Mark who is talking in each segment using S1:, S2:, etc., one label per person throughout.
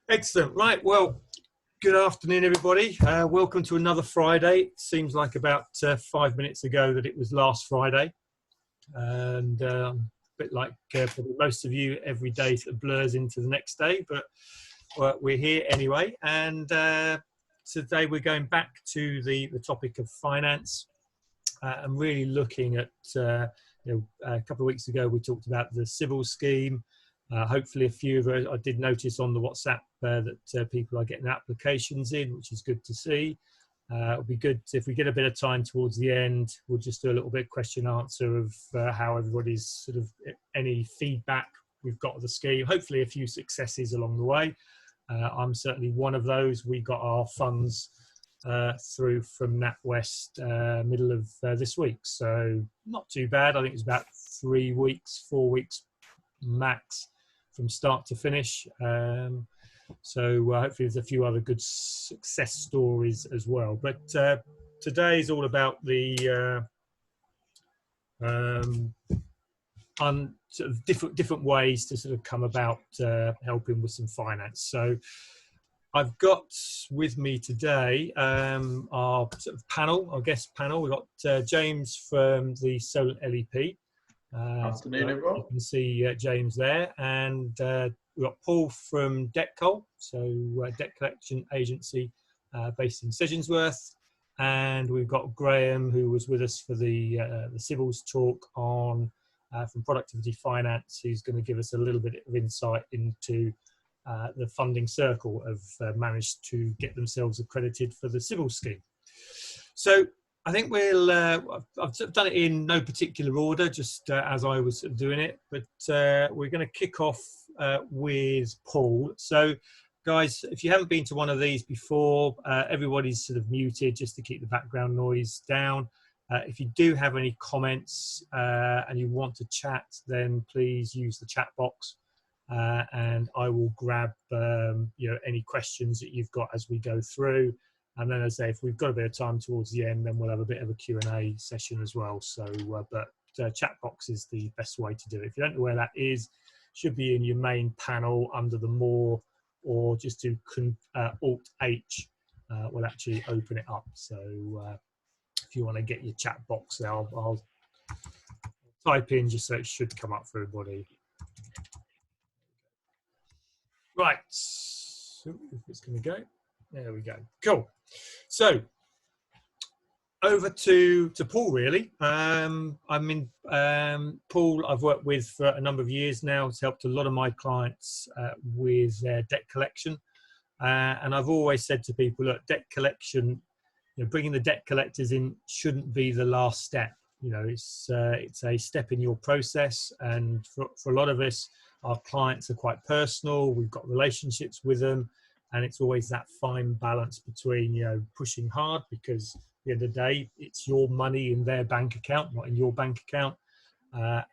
S1: Excellent. Right. Well, good afternoon, everybody. Welcome to another Friday. It seems like about 5 minutes ago that it was last Friday. And a bit like probably most of you, every day sort of blurs into the next day. But we're here anyway. And today we're going back to the topic of finance and really looking at, a couple of weeks ago, we talked about the CBILs scheme. Hopefully a few of us, I did notice on the WhatsApp that people are getting applications in, which is good to see. It'll be good if we get a bit of time towards the end. We'll just do a little bit question answer of how everybody's sort of any feedback we've got of the scheme. Hopefully a few successes along the way. I'm certainly one of those. We got our funds through from NatWest middle of this week, so not too bad. I think it's about 4 weeks max from start to finish. So hopefully there's a few other good success stories as well. But today is all about the sort of different ways to sort of come about helping with some finance. So I've got with me today our sort of panel, our guest panel. We've got James from the Solent LEP.
S2: Afternoon, everyone.
S1: You can see James there, and we've got Paul from DebtCol, so debt collection agency based in Sedgensworth, and we've got Graham, who was with us for the CBILs talk on from Productivity Finance, who's going to give us a little bit of insight into the funding Circle have managed to get themselves accredited for the CBILs scheme. So I think we'll, I've done it in no particular order, just as I was doing it, but we're going to kick off with Paul. So guys, if you haven't been to one of these before, everybody's sort of muted just to keep the background noise down. If you do have any comments and you want to chat, then please use the chat box and I will grab any questions that you've got as we go through. And then, as I say, if we've got a bit of time towards the end, then we'll have a bit of a Q&A session as well. So, chat box is the best way to do it. If you don't know where that is, should be in your main panel under the More, or just do Alt-H will actually open it up. So, if you want to get your chat box there, I'll type in just so it should come up for everybody. Right, so if it's going to go, there we go. Cool. So over to Paul, really. Paul, I've worked with for a number of years now. It's helped a lot of my clients with their debt collection. And I've always said to people, look, debt collection, bringing the debt collectors in shouldn't be the last step. It's a step in your process. And for a lot of us, our clients are quite personal. We've got relationships with them. And it's always that fine balance between, pushing hard, because at the end of the day, it's your money in their bank account, not in your bank account,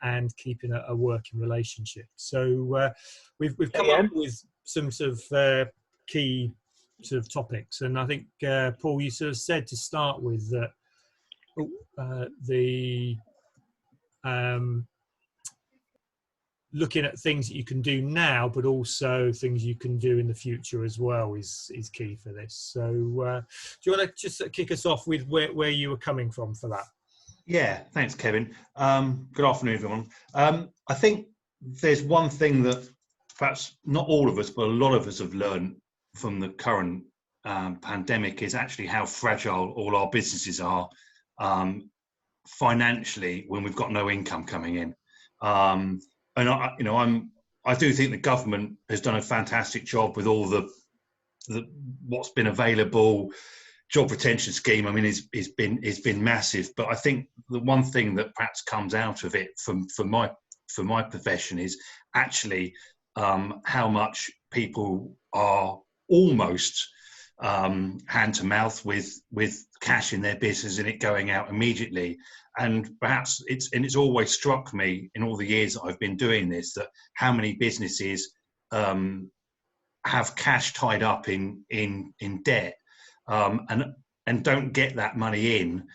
S1: and keeping a working relationship. So we've come up with some sort of key sort of topics. And I think, Paul, you sort of said to start with that looking at things that you can do now, but also things you can do in the future as well is key for this. So do you want to just kick us off with where you were coming from for that?
S2: Yeah, thanks, Kevin. Good afternoon, everyone. I think there's one thing that perhaps not all of us, but a lot of us have learned from the current pandemic is actually how fragile all our businesses are financially when we've got no income coming in. And I do think the government has done a fantastic job with all the what's been available. Job retention scheme, I mean, it's been massive. But I think the one thing that perhaps comes out of it for my profession is actually how much people are almost hand to mouth with cash in their business and it going out immediately. And perhaps it's always struck me in all the years that I've been doing this that how many businesses have cash tied up in debt and don't get that money in,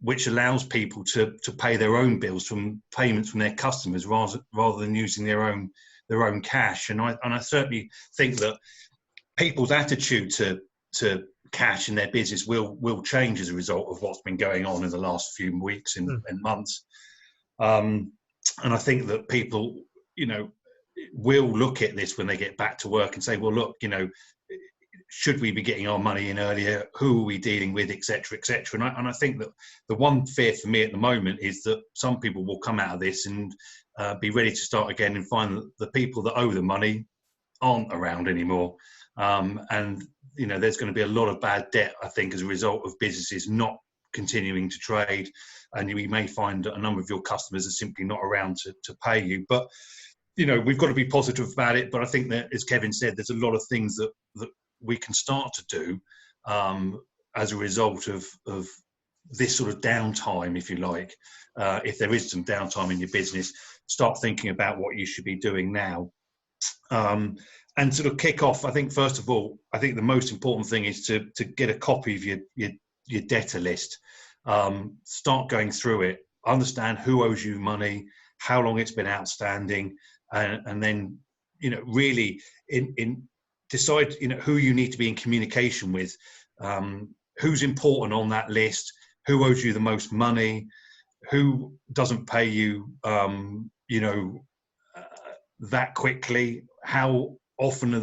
S2: which allows people to pay their own bills from payments from their customers rather than using their own their own cash. And I certainly think that people's attitude to cash in their business will change as a result of what's been going on in the last few weeks and months. And I think that people, will look at this when they get back to work and say, well, look, should we be getting our money in earlier? Who are we dealing with, et cetera, et cetera. And I think that the one fear for me at the moment is that some people will come out of this and be ready to start again and find that the people that owe the money aren't around anymore. And there's going to be a lot of bad debt, I think, as a result of businesses not continuing to trade, and we may find that a number of your customers are simply not around to pay you. But we've got to be positive about it. But I think that, as Kevin said, there's a lot of things that we can start to do as a result of this sort of downtime, if you like. If there is some downtime in your business, start thinking about what you should be doing now. And sort of kick off, I think, first of all, I think the most important thing is to get a copy of your debtor list. Start going through it, understand who owes you money, how long it's been outstanding, and then, really decide, who you need to be in communication with, who's important on that list, who owes you the most money, who doesn't pay you, that quickly, how often are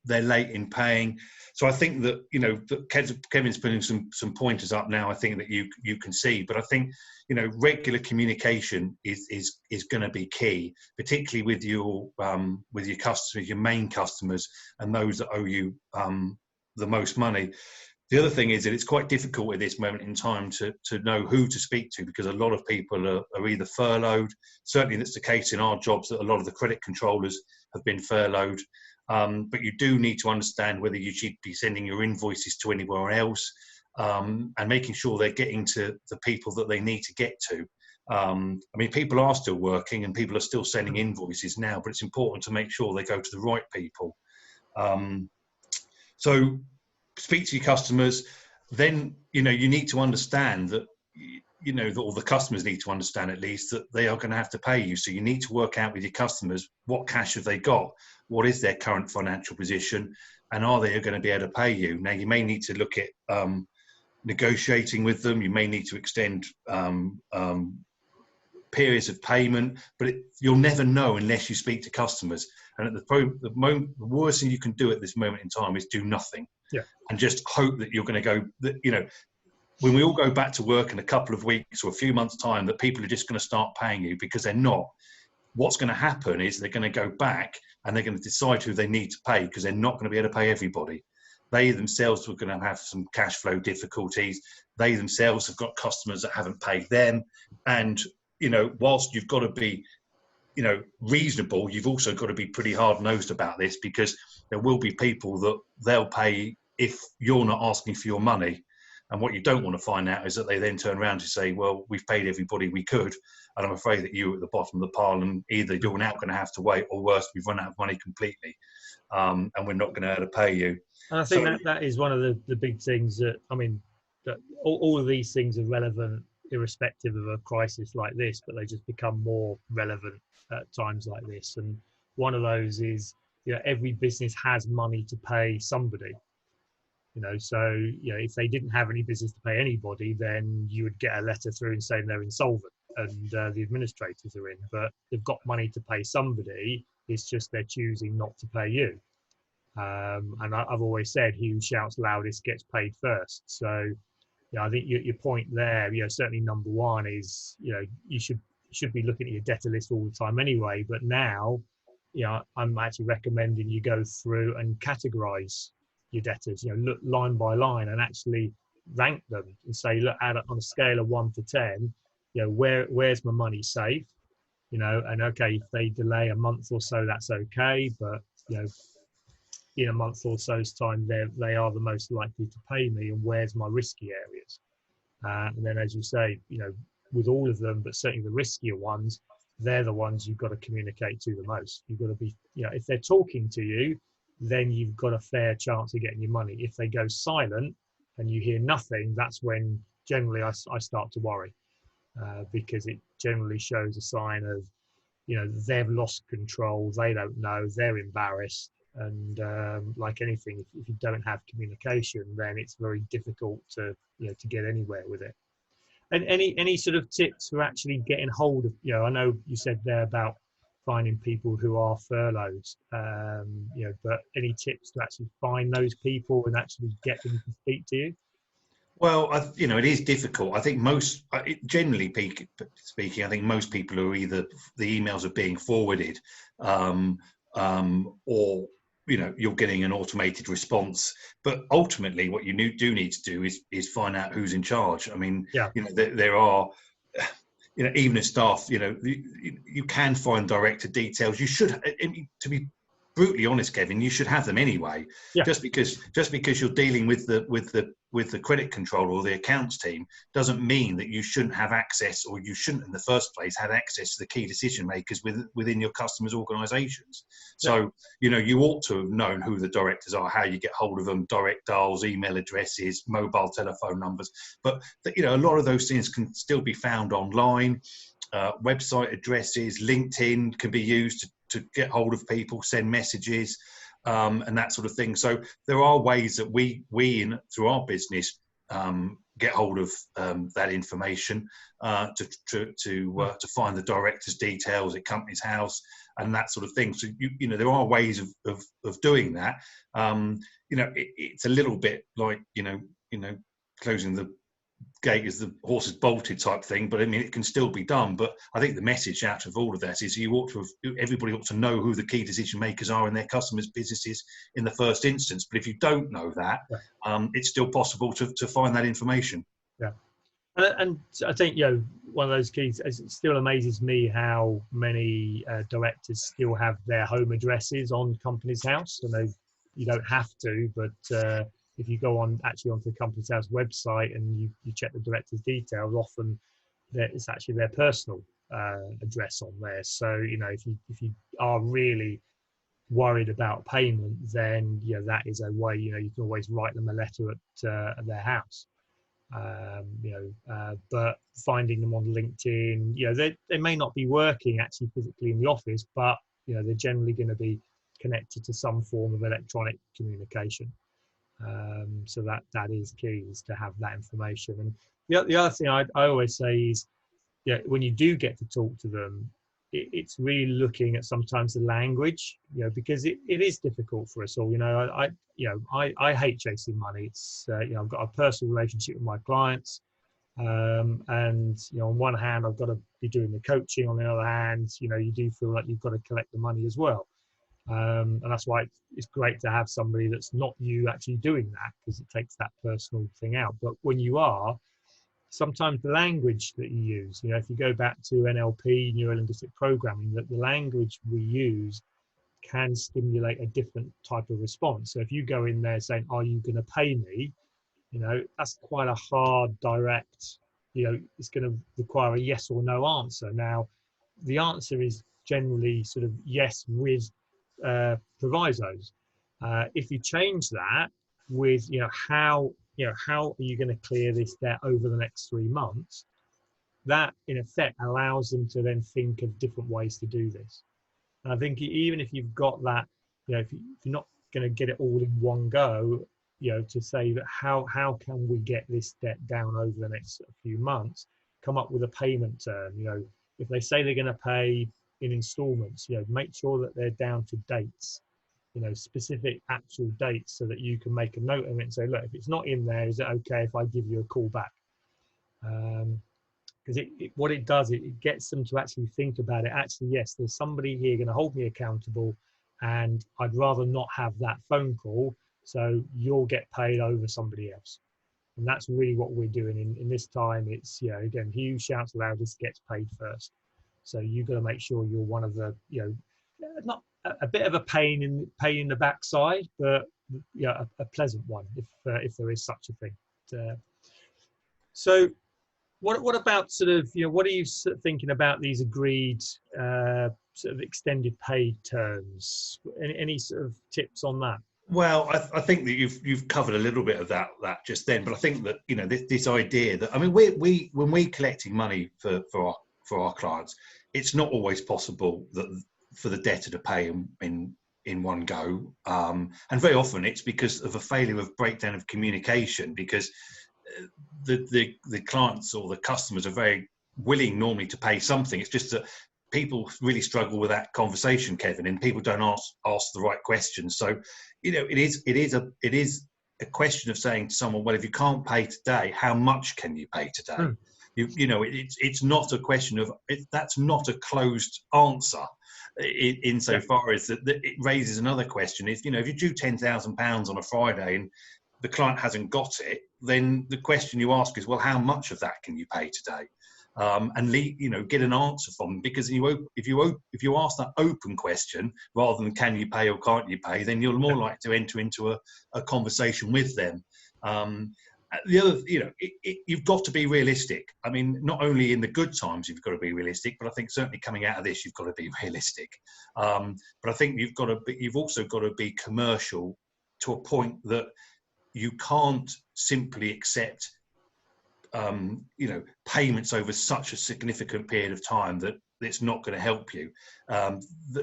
S2: they're late in paying. So I think that, that Kevin's putting some pointers up now, I think that you can see, but I think, regular communication is going to be key, particularly with your customers, your main customers, and those that owe you the most money. The other thing is that it's quite difficult at this moment in time to know who to speak to, because a lot of people are either furloughed. Certainly that's the case in our jobs, that a lot of the credit controllers have been furloughed. But you do need to understand whether you should be sending your invoices to anywhere else, and making sure they're getting to the people that they need to get to. People are still working and people are still sending invoices now, but it's important to make sure they go to the right people. So speak to your customers. Then, you need to understand that, or the customers need to understand at least, that they are going to have to pay you. So you need to work out with your customers, what cash have they got? What is their current financial position? And are they going to be able to pay you? Now, you may need to look at negotiating with them. You may need to extend periods of payment, but you'll never know unless you speak to customers. And at the worst thing you can do at this moment in time is do nothing.
S1: Yeah.
S2: And just hope that you're going to go, when we all go back to work in a couple of weeks or a few months' time, that people are just going to start paying you, because they're not. What's going to happen is they're going to go back and they're going to decide who they need to pay, because they're not going to be able to pay everybody. They themselves are going to have some cash flow difficulties. They themselves have got customers that haven't paid them. And, whilst you've got to be, reasonable, you've also got to be pretty hard-nosed about this, because there will be people that they'll pay if you're not asking for your money. And what you don't want to find out is that they then turn around to say, well, we've paid everybody we could, and I'm afraid that you're at the bottom of the pile, and either you're now going to have to wait, or worse, we've run out of money completely, and we're not going to be able to pay you.
S1: And I think that is one of the big things that all of these things are relevant irrespective of a crisis like this, but they just become more relevant at times like this. And one of those is, every business has money to pay somebody. So if they didn't have any business to pay anybody, then you would get a letter through and saying they're insolvent and the administrators are in. But they've got money to pay somebody. It's just they're choosing not to pay you. And I've always said, he who shouts loudest gets paid first. So I think your point there, certainly number one is, you should be looking at your debtor list all the time anyway. But now, I'm actually recommending you go through and categorize your debtors, look line by line and actually rank them and say, look, on a scale of 1 to 10, where's my money safe? And okay, if they delay a month or so, that's okay. But, in a month or so's time, they are the most likely to pay me, and where's my risky areas? And then, as you say, with all of them, but certainly the riskier ones, they're the ones you've got to communicate to the most. You've got to be, if they're talking to you, then you've got a fair chance of getting your money. If they go silent and you hear nothing, that's when generally I start to worry, because it generally shows a sign of, they've lost control, they don't know, they're embarrassed, and like anything, if you don't have communication, then it's very difficult to to get anywhere with it. And any sort of tips for actually getting hold of, I know you said there about finding people who are furloughed, but any tips to actually find those people and actually get them to speak to you?
S2: Well, it is difficult. I think generally speaking, I think most people are either the emails are being forwarded, or you're getting an automated response. But ultimately, what you do need to do is find out who's in charge. I mean,
S1: Yeah.
S2: There are, even as staff, you can find director details. You should, to be brutally honest, Kevin, you should have them anyway.
S1: Yeah.
S2: Just because you're dealing with the credit control or the accounts team doesn't mean that you shouldn't have access, or you shouldn't in the first place have access to the key decision makers within your customers' organisations. So you ought to have known who the directors are, how you get hold of them, direct dials, email addresses, mobile telephone numbers. But a lot of those things can still be found online. Website addresses, LinkedIn can be used to get hold of people, send messages, and that sort of thing. So there are ways that we through our business get hold of that information to find the director's details at company's house and that sort of thing. So there are ways of doing that. It's a little bit like closing the gate as the horse is bolted type thing, but I mean it can still be done. But I think the message out of all of that is everybody ought to know who the key decision makers are in their customers' businesses in the first instance. But if you don't know that, it's still possible to find that information.
S1: Yeah, and I think one of those keys. It still amazes me how many directors still have their home addresses on company's house. And you don't have to, but if you go onto the company's house website and you check the director's details, often it's actually their personal address on there. So if you are really worried about payment, then that is a way. You can always write them a letter at their house. But finding them on LinkedIn, they may not be working actually physically in the office, but they're generally going to be connected to some form of electronic communication. So that is key, is to have that information. And the other thing I always say is, when you do get to talk to them, it's really looking at sometimes the language, because it is difficult for us all. I hate chasing money. It's I've got a personal relationship with my clients, and on one hand I've got to be doing the coaching, on the other hand you do feel like you've got to collect the money as well. And that's why it's great to have somebody that's not you actually doing that, because it takes that personal thing out. But when you are, sometimes the language that you use, if you go back to NLP, neuro-linguistic programming, that the language we use can stimulate a different type of response. So if you go in there saying, "Are you going to pay me?" that's quite a hard, direct, it's going to require a yes or no answer. Now, the answer is generally sort of yes with provisos. If you change that with how are you going to clear this debt over the next 3 months, that in effect allows them to then think of different ways to do this. And I think even if you've got that, if you're not going to get it all in one go, to say that how can we get this debt down over the next few months, come up with a payment term. If they say they're going to pay in installments, make sure that they're down to dates, specific actual dates, so that you can make a note of it and say, look, if it's not in there, is it okay if I give you a call back? Because what it does, it gets them to actually think about it. Actually, yes, there's somebody here going to hold me accountable, and I'd rather not have that phone call, so you'll get paid over somebody else. And that's really what we're doing in this time. It's, again, he who shouts loudest gets paid first. So you've got to make sure you're one of the, not a bit of a pain in the backside, but a pleasant one, if there is such a thing. So what about sort of, what are you thinking about these agreed sort of extended paid terms? Any sort of tips on that?
S2: Well, I think that you've covered a little bit of that just then, but I think that this idea that, I mean, we when we're collecting money for our clients, it's not always possible that for the debtor to pay in one go, and very often it's because of a failure of breakdown of communication, because the clients or the customers are very willing normally to pay something. It's just that people really struggle with that conversation, Kevin, and people don't ask the right questions. So, it is a question of saying to someone, well, if you can't pay today, how much can you pay today? It's not a question of that's not a closed answer. Insofar as that it raises another question. If if you do £10,000 on a Friday and the client hasn't got it, then the question you ask is, well, how much of that can you pay today? And get an answer from them, because if you ask that open question rather than can you pay or can't you pay, then you're more likely to enter into a conversation with them. The other, you've got to be realistic. I mean, not only in the good times you've got to be realistic, but I think certainly coming out of this you've got to be realistic. But I think you've also got to be commercial to a point that you can't simply accept payments over such a significant period of time that it's not going to help you. The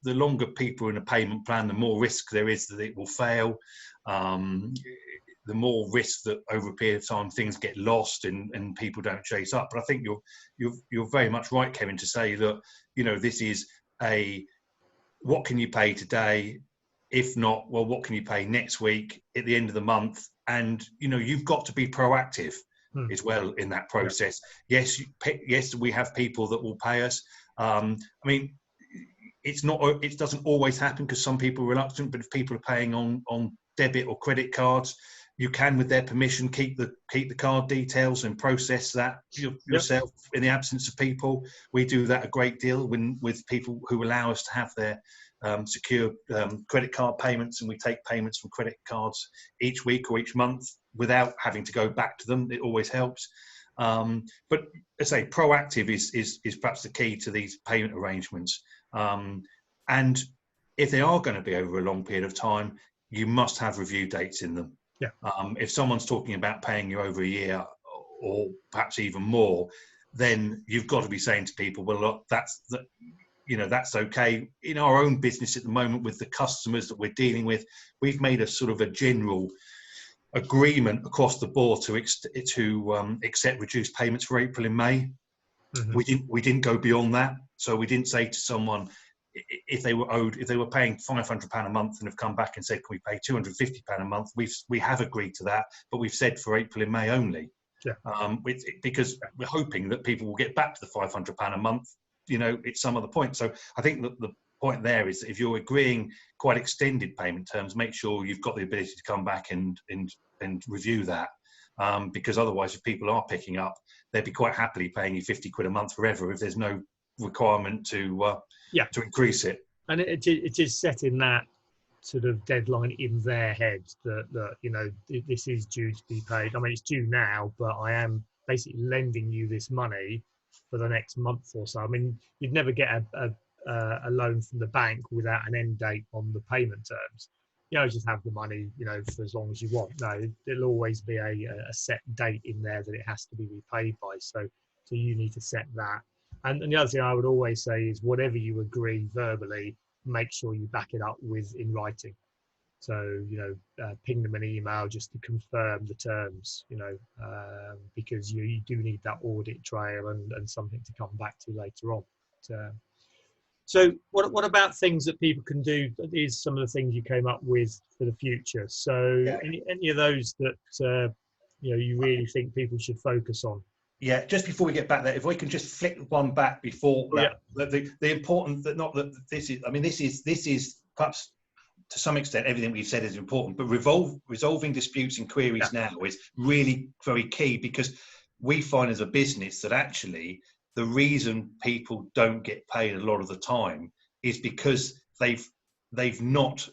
S2: longer people are in a payment plan, the more risk there is that it will fail. The more risk that over a period of time things get lost and people don't chase up. But I think you're very much right, Kevin, to say that this is what can you pay today? If not, well, what can you pay next week at the end of the month? And you've got to be proactive as well in that process. Yes, we have people that will pay us. I mean, it doesn't always happen because some people are reluctant, but if people are paying on debit or credit cards, you can, with their permission, keep the card details and process that yourself in the absence of people. We do that a great deal with people who allow us to have their secure credit card payments, and we take payments from credit cards each week or each month without having to go back to them. It always helps. But I say proactive is perhaps the key to these payment arrangements. And if they are going to be over a long period of time, you must have review dates in them. If someone's talking about paying you over a year or perhaps even more, then you've got to be saying to people, well, look, that's okay. In our own business at the moment with the customers that we're dealing with, we've made a sort of a general agreement across the board to accept reduced payments for April and May. We didn't go beyond that. So we didn't say to someone, if they were paying £500 a month and have come back and said, can we pay £250 a month? We have agreed to that, but we've said for April and May only. Because we're hoping that people will get back to the £500 a month, at some other point. So I think that the point there is that if you're agreeing quite extended payment terms, make sure you've got the ability to come back and review that. Because otherwise, if people are picking up, they'd be quite happily paying you £50 a month forever if there's no requirement to increase it.
S1: And it is setting that sort of deadline in their head that this is due to be paid. I mean, it's due now, but I am basically lending you this money for the next month or so. I mean, you'd never get a loan from the bank without an end date on the payment terms. Just have the money, for as long as you want. No, there'll always be a set date in there that it has to be repaid by. So you need to set that. And the other thing I would always say is whatever you agree verbally, make sure you back it up with in writing. So, ping them an email just to confirm the terms, because you do need that audit trail and something to come back to later on. So what about things that people can do? That is some of the things you came up with for the future. So any of those that, you really think people should focus on?
S2: Yeah, just before we get back there, if we can just flick one back before that, the important that not that this is. I mean, this is perhaps to some extent everything we've said is important, but resolving disputes and queries now is really very key, because we find as a business that actually the reason people don't get paid a lot of the time is because they've not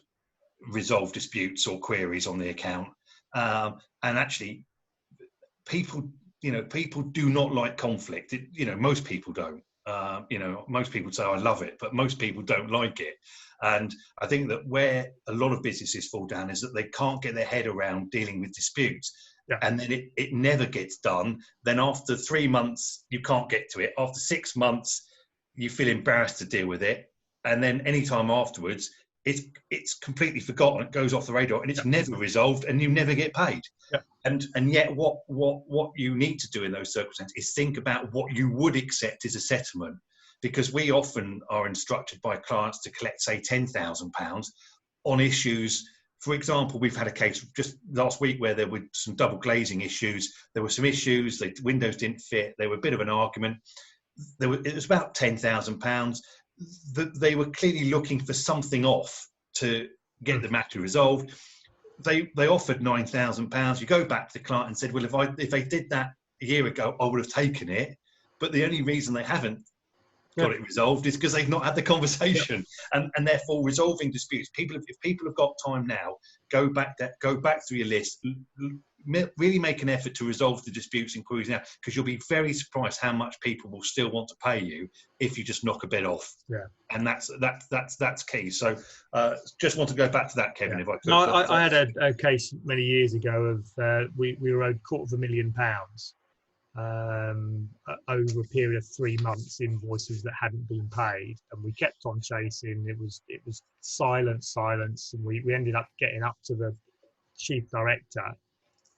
S2: resolved disputes or queries on the account, and actually people do not like conflict. Most people don't. Most people say, I love it, but most people don't like it. And I think that where a lot of businesses fall down is that they can't get their head around dealing with disputes. And then it never gets done. Then after 3 months, you can't get to it. After 6 months, you feel embarrassed to deal with it, and then any time afterwards, it's completely forgotten. It goes off the radar, and it's never resolved, and you never get paid.
S1: Yeah.
S2: And yet, what you need to do in those circumstances is think about what you would accept as a settlement, because we often are instructed by clients to collect, say, £10,000 on issues. For example, we've had a case just last week where there were some double glazing issues. There were some issues, the windows didn't fit. There were a bit of an argument. It was about £10,000. They were clearly looking for something off to get the matter resolved. They offered £9,000. You go back to the client and said, well, if they did that a year ago, I would have taken it. But the only reason they haven't got it resolved is because they've not had the conversation. And therefore resolving disputes. If people have got time now, go back through your list, really make an effort to resolve the disputes and queries now, because you'll be very surprised how much people will still want to pay you if you just knock a bit off. And that's key. So just want to go back to that, Kevin, if I could.
S1: No, I had a case many years ago of we were owed £250,000 over a period of 3 months, invoices that hadn't been paid, and we kept on chasing. It was silence, and we ended up getting up to the chief director,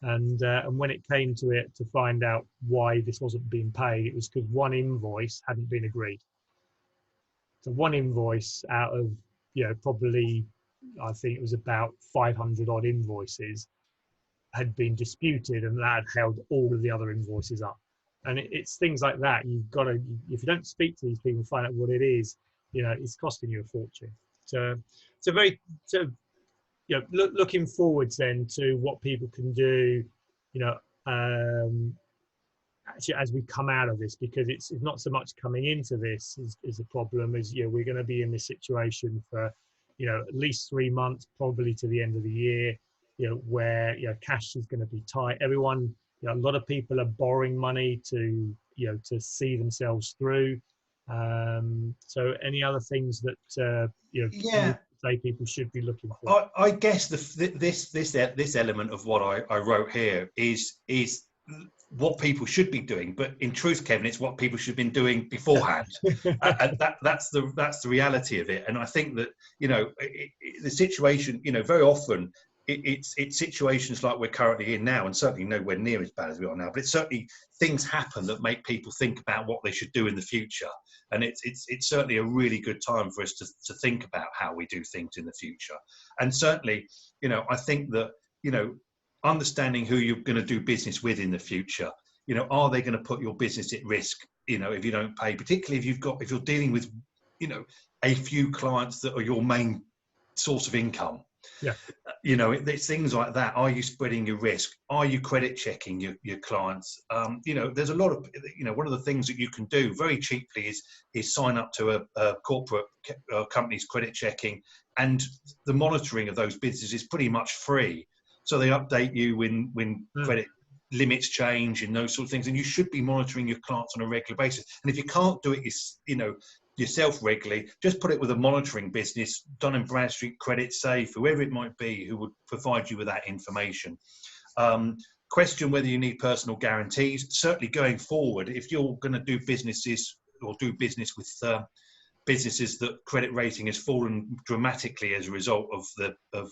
S1: and when it came to it, to find out why this wasn't being paid, it was because one invoice hadn't been agreed. So one invoice out of, probably, I think it was about 500 odd invoices, had been disputed, and that had held all of the other invoices up. And it's things like that. You've got to, if you don't speak to these people and find out what it is, it's costing you a fortune. So it's a very, looking forwards then to what people can do, actually as we come out of this, because it's not so much coming into this is a problem, as we're going to be in this situation for at least 3 months, probably to the end of the year, where cash is going to be tight. Everyone, a lot of people are borrowing money to see themselves through. So any other things that say people should be looking for?
S2: I guess this element of what I wrote here is what people should be doing, but in truth, Kevin, it's what people should have been doing beforehand. And that's the reality of it. And I think that the situation, very often it's situations like we're currently in now, and certainly nowhere near as bad as we are now, but it's certainly things happen that make people think about what they should do in the future. And it's certainly a really good time for us to think about how we do things in the future. And certainly, I think that, understanding who you're going to do business with in the future, are they going to put your business at risk, if you don't pay, particularly if you're dealing with, a few clients that are your main source of income. There's things like that. Are you spreading your risk? Are you credit checking your clients? There's a lot of, one of the things that you can do very cheaply is sign up to a corporate company's credit checking, and the monitoring of those businesses is pretty much free. So they update you when credit limits change and those sort of things, and you should be monitoring your clients on a regular basis. And if you can't do it, yourself regularly, just put it with a monitoring business, Dun & Bradstreet, Credit Safe, whoever it might be, who would provide you with that information. Question whether you need personal guarantees. Certainly going forward, if you're going to do businesses or do business with businesses that credit rating has fallen dramatically as a result of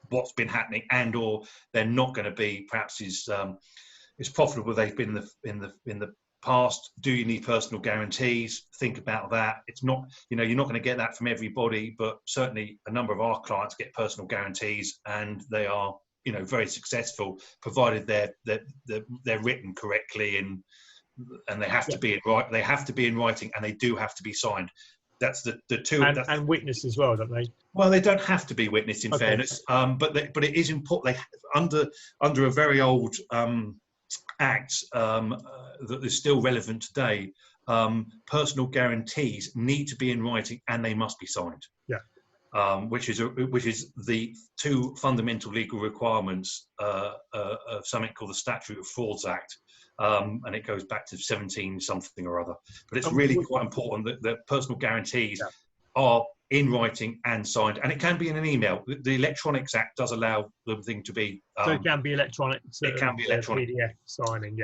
S2: what's been happening, and or they're not going to be perhaps as profitable they've been in the past, do you need personal guarantees? Think about that. It's not, you're not going to get that from everybody, but certainly a number of our clients get personal guarantees, and they are, very successful, provided they're written correctly, and they have to be in writing, and they do have to be signed. That's the two.
S1: And witness as well, don't they?
S2: Well, they don't have to be witnessed, in fairness, but it is important. Under a very old act that is still relevant today, personal guarantees need to be in writing, and they must be signed. Which is the two fundamental legal requirements of something called the Statute of Frauds Act. And it goes back to 17 something or other. But it's really quite important that personal guarantees are in writing and signed, and it can be in an email. The Electronics Act does allow the thing to be.
S1: So it can be electronic.
S2: It can be electronic
S1: PDF signing.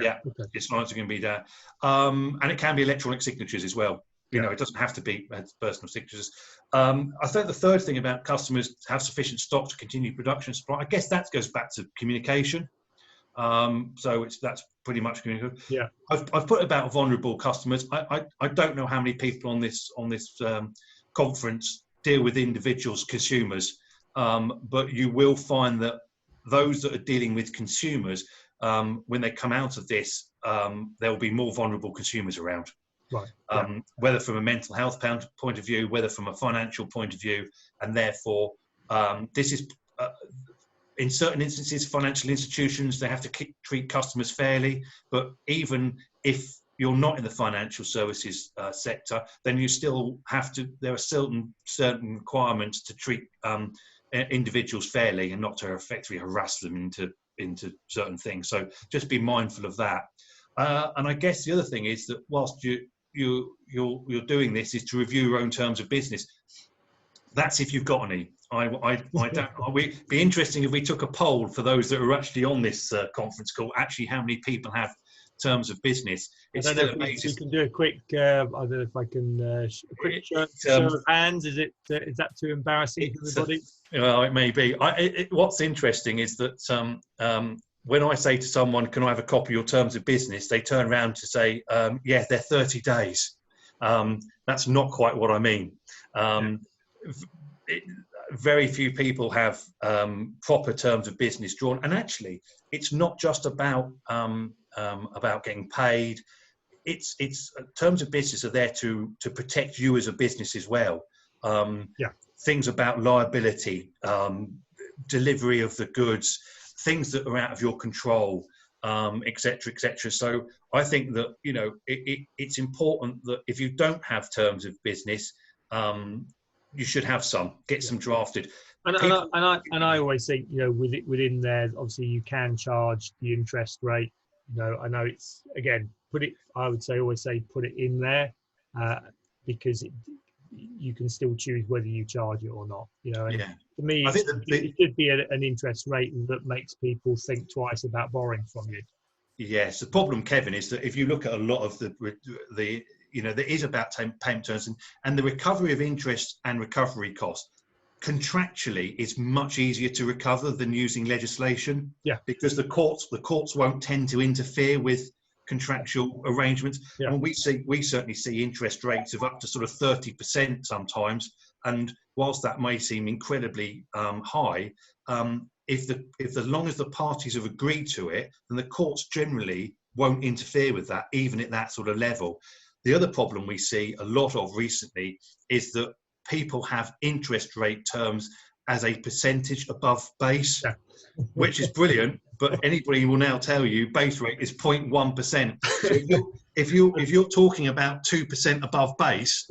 S2: It's not going to be there, and it can be electronic signatures as well. You know, it doesn't have to be personal signatures. I think the third thing about customers have sufficient stock to continue production supply. I guess that goes back to communication. So that's pretty much communication.
S1: Yeah.
S2: I've put about vulnerable customers. I don't know how many people on this conference deal with individuals, consumers, but you will find that those that are dealing with consumers, when they come out of this, there will be more vulnerable consumers around.
S1: Right.
S2: Whether from a mental health point of view, whether from a financial point of view, and therefore this is in certain instances, financial institutions, they have to treat customers fairly, but even if you're not in the financial services sector, then you still have to, there are certain requirements to treat individuals fairly and not to effectively harass them into certain things. So just be mindful of that. And I guess the other thing is that whilst you're doing this is to review your own terms of business. That's if you've got any. I don't. It'd be interesting if we took a poll for those that are actually on this conference call. Actually, how many people have terms of business? It's
S1: I don't
S2: still
S1: know if
S2: amazing.
S1: you can do a quick. I don't know if I can. A quick show of hands. Is that too embarrassing for everybody?
S2: Well, it may be. What's interesting is that when I say to someone, "Can I have a copy of your terms of business?" they turn around to say, "Yeah, they're 30 days." That's not quite what I mean. Very few people have proper terms of business drawn, and actually, it's not just about getting paid. It's terms of business are there to protect you as a business as well. Things about liability, delivery of the goods, things that are out of your control, etc., etc. So I think that it's important that if you don't have terms of business, you should have some. Get some drafted.
S1: And I always think within there, obviously you can charge the interest rate. I know it's again I would always say put it in there because you can still choose whether you charge it or not. And for me, I think it should be an interest rate that makes people think twice about borrowing from you. Yes,
S2: the problem, Kevin, is that if you look at a lot of the there is about payment terms and the recovery of interest and recovery costs. Contractually, it's much easier to recover than using legislation. Because the courts won't tend to interfere with contractual arrangements. And we certainly see interest rates of up to sort of 30% sometimes. And whilst that may seem incredibly high, if as long as the parties have agreed to it, then the courts generally won't interfere with that, even at that sort of level. The other problem we see a lot of recently is that people have interest rate terms as a percentage above base, which is brilliant. But anybody will now tell you base rate is 0.1%. So if you're talking about 2% above base,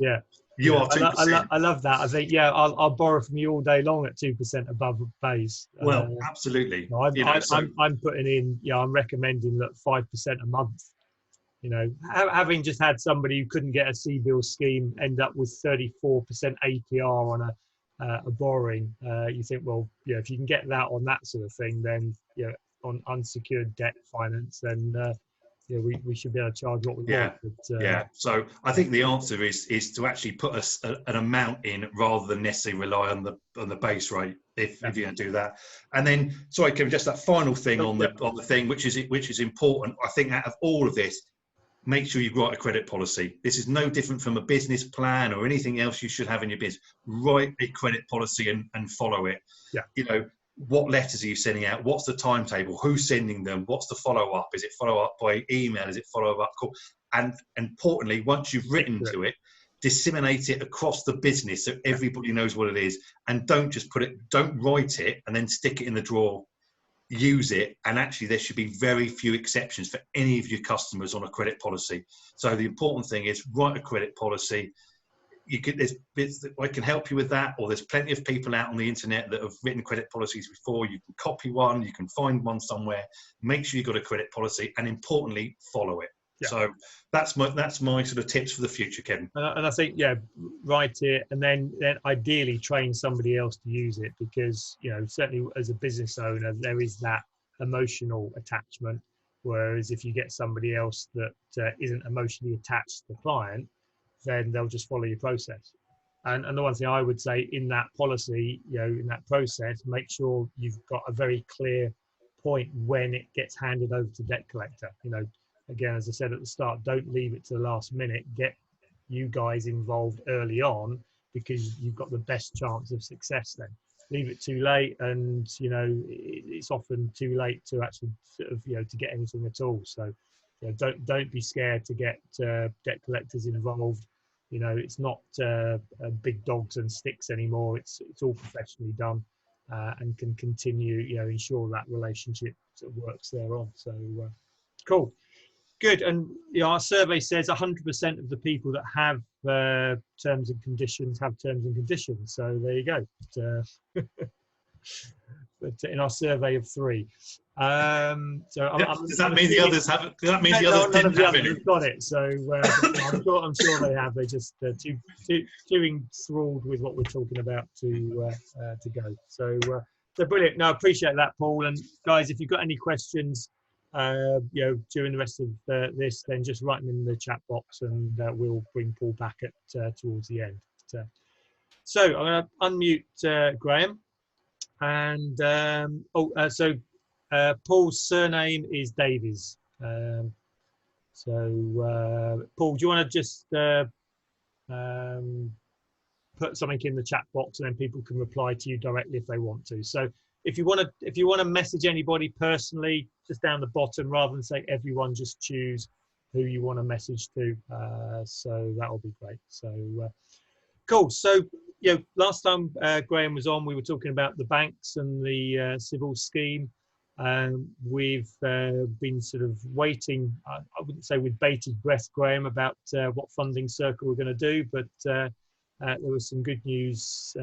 S2: you are 2%.
S1: I love that. I think I'll borrow from you all day long at 2% above base.
S2: Well, absolutely.
S1: I'm putting in. I'm recommending 5% a month. Having just had somebody who couldn't get a CBIL scheme end up with 34% APR on a borrowing, you think, well, if you can get that on that sort of thing, then on unsecured debt finance, then we should be able to charge what we want. But,
S2: So I think the answer is to actually put an amount in rather than necessarily rely on the base rate if you're going to do that. And then, sorry, Kevin, just that final thing on the thing, which is important. I think out of all of this, make sure you write a credit policy. This is no different from a business plan or anything else you should have in your business. Write a credit policy and follow it. What letters are you sending out? What's the timetable? Who's sending them? What's the follow-up? Is it follow-up by email? Is it follow-up call? And importantly, once you've written to it, disseminate it across the business so everybody knows what it is. And don't write it and then stick it in the drawer. Use it, and actually there should be very few exceptions for any of your customers on a credit policy. So the important thing is write a credit policy. There's bits that I can help you with that, or there's plenty of people out on the internet that have written credit policies before. You can copy one, you can find one somewhere. Make sure you've got a credit policy, and importantly, follow it. So that's my sort of tips for the future, Kevin.
S1: And I think write it, and then ideally train somebody else to use it, because certainly as a business owner there is that emotional attachment, whereas if you get somebody else that isn't emotionally attached to the client, then they'll just follow your process. And the one thing I would say in that policy, in that process, make sure you've got a very clear point when it gets handed over to debt collector. Again, as I said at the start, don't leave it to the last minute. Get you guys involved early on, because you've got the best chance of success then. Leave it too late, and it's often too late to actually sort of to get anything at all. So don't be scared to get debt collectors involved. It's not big dogs and sticks anymore. It's all professionally done, and can continue ensure that relationship sort of works thereon. So cool. Good. And our survey says 100% of the people that have terms and conditions have terms and conditions. So there you go. But in our survey of 3,
S2: does that mean the others haven't? Does that mean the others didn't have any?
S1: Got it. So I'm sure they have. They're just too enthralled with what we're talking about to go. So brilliant. No, I appreciate that, Paul. And guys, if you've got any questions, during the rest of this, then just write them in the chat box, and we'll bring Paul back at towards the end. So I'm going to unmute Graham, and Paul's surname is Davies. Paul, do you want to just put something in the chat box, and then people can reply to you directly if they want to? So if you want to message anybody personally, just down the bottom, rather than say everyone, just choose who you want to message to. So that'll be great. So cool. So last time Graham was on, we were talking about the banks and the civil scheme. We've been sort of waiting, I wouldn't say with bated breath, Graham, about what Funding Circle we're going to do, but there was some good news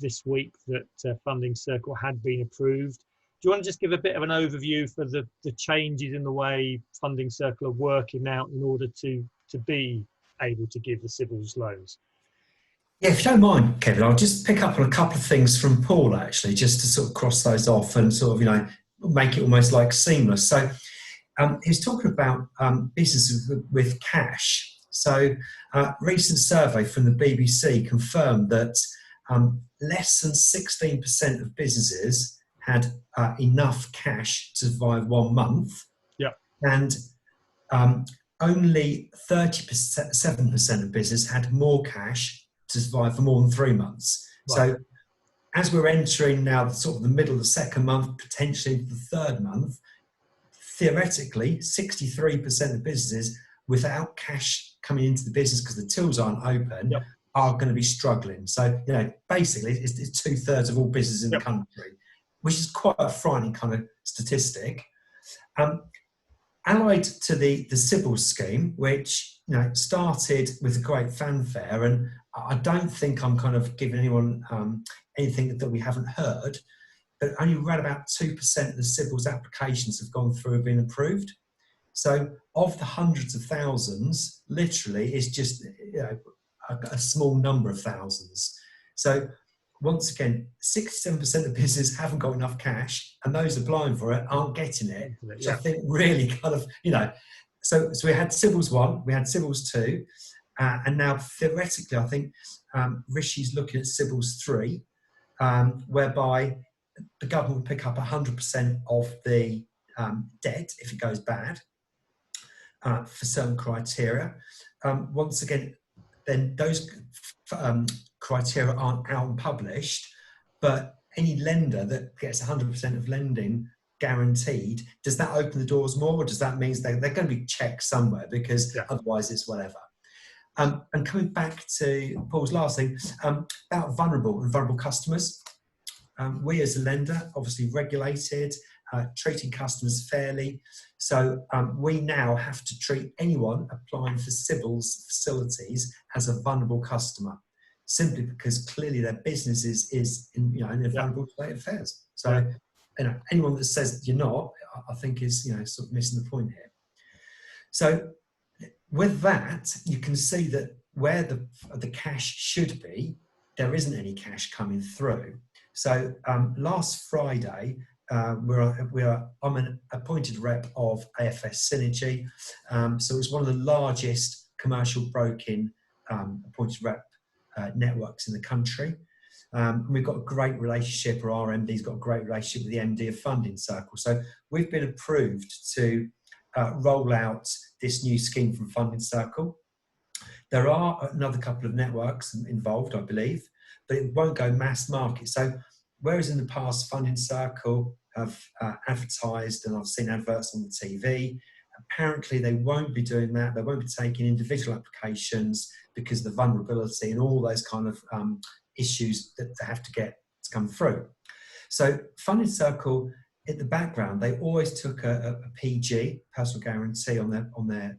S1: this week that Funding Circle had been approved. Do you want to just give a bit of an overview for the changes in the way Funding Circle are working now in order to be able to give the civils loans?
S3: Yeah, if you don't mind, Kevin, I'll just pick up on a couple of things from Paul, actually, just to sort of cross those off and sort of, make it almost like seamless. So he was talking about businesses with cash. So a recent survey from the BBC confirmed that less than 16% of businesses had enough cash to survive 1 month.
S1: Yeah.
S3: And only 37% of business had more cash to survive for more than 3 months. Right. So as we're entering now sort of the middle of the 2nd month, potentially into the 3rd month, theoretically 63% of businesses without cash coming into the business because the tills aren't open, yep, are going to be struggling. So, basically it's 2/3 of all businesses in the country, which is quite a frightening kind of statistic. Allied to the CBILs scheme, which started with a great fanfare, and I don't think I'm kind of giving anyone anything that we haven't heard, but only around about 2% of the CBILs applications have gone through and been approved. So of the hundreds of thousands, literally it's just a small number of thousands. So once again, 67% of businesses haven't got enough cash, and those applying for it aren't getting it, which I think really kind of, so we had CBILs 1, we had CBILs 2, and now theoretically I think Rishi's looking at CBILs 3, whereby the government will pick up 100% of the debt if it goes bad, for certain criteria. Once again, then those criteria aren't out and published, but any lender that gets 100% of lending guaranteed, does that open the doors more, or does that mean they're going to be checked somewhere, because otherwise it's whatever. And coming back to Paul's last thing, about vulnerable customers, we as a lender, obviously regulated, treating customers fairly. So we now have to treat anyone applying for CBILs facilities as a vulnerable customer, simply because clearly their business is in a vulnerable state of affairs. So anyone that says you're not, I think is sort of missing the point here. So with that, you can see that where the cash should be, there isn't any cash coming through. So last Friday, I'm an appointed rep of AFS Synergy. So it's one of the largest commercial broking appointed rep networks in the country. And we've got a great relationship, or our MD's got a great relationship with the MD of Funding Circle. So we've been approved to roll out this new scheme from Funding Circle. There are another couple of networks involved, I believe, but it won't go mass market. So whereas in the past Funding Circle have advertised, and I've seen adverts on the TV, apparently they won't be doing that. They won't be taking individual applications because of the vulnerability and all those kind of issues that they have to get to come through. So Funding Circle, in the background, they always took a PG, personal guarantee, on their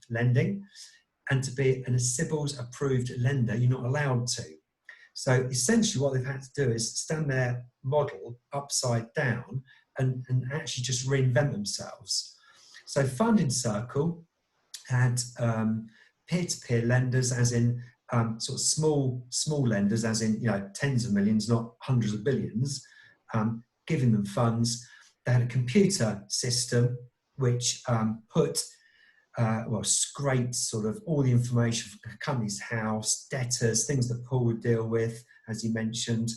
S3: lending, and to be an CBILs approved lender, you're not allowed to. So essentially what they've had to do is stand their model upside down and actually just reinvent themselves. So Funding Circle had peer-to-peer lenders, as in sort of small lenders, as in tens of millions, not hundreds of billions, giving them funds. They had a computer system which scraped sort of all the information from the company's house, debtors, things that Paul would deal with, as you mentioned,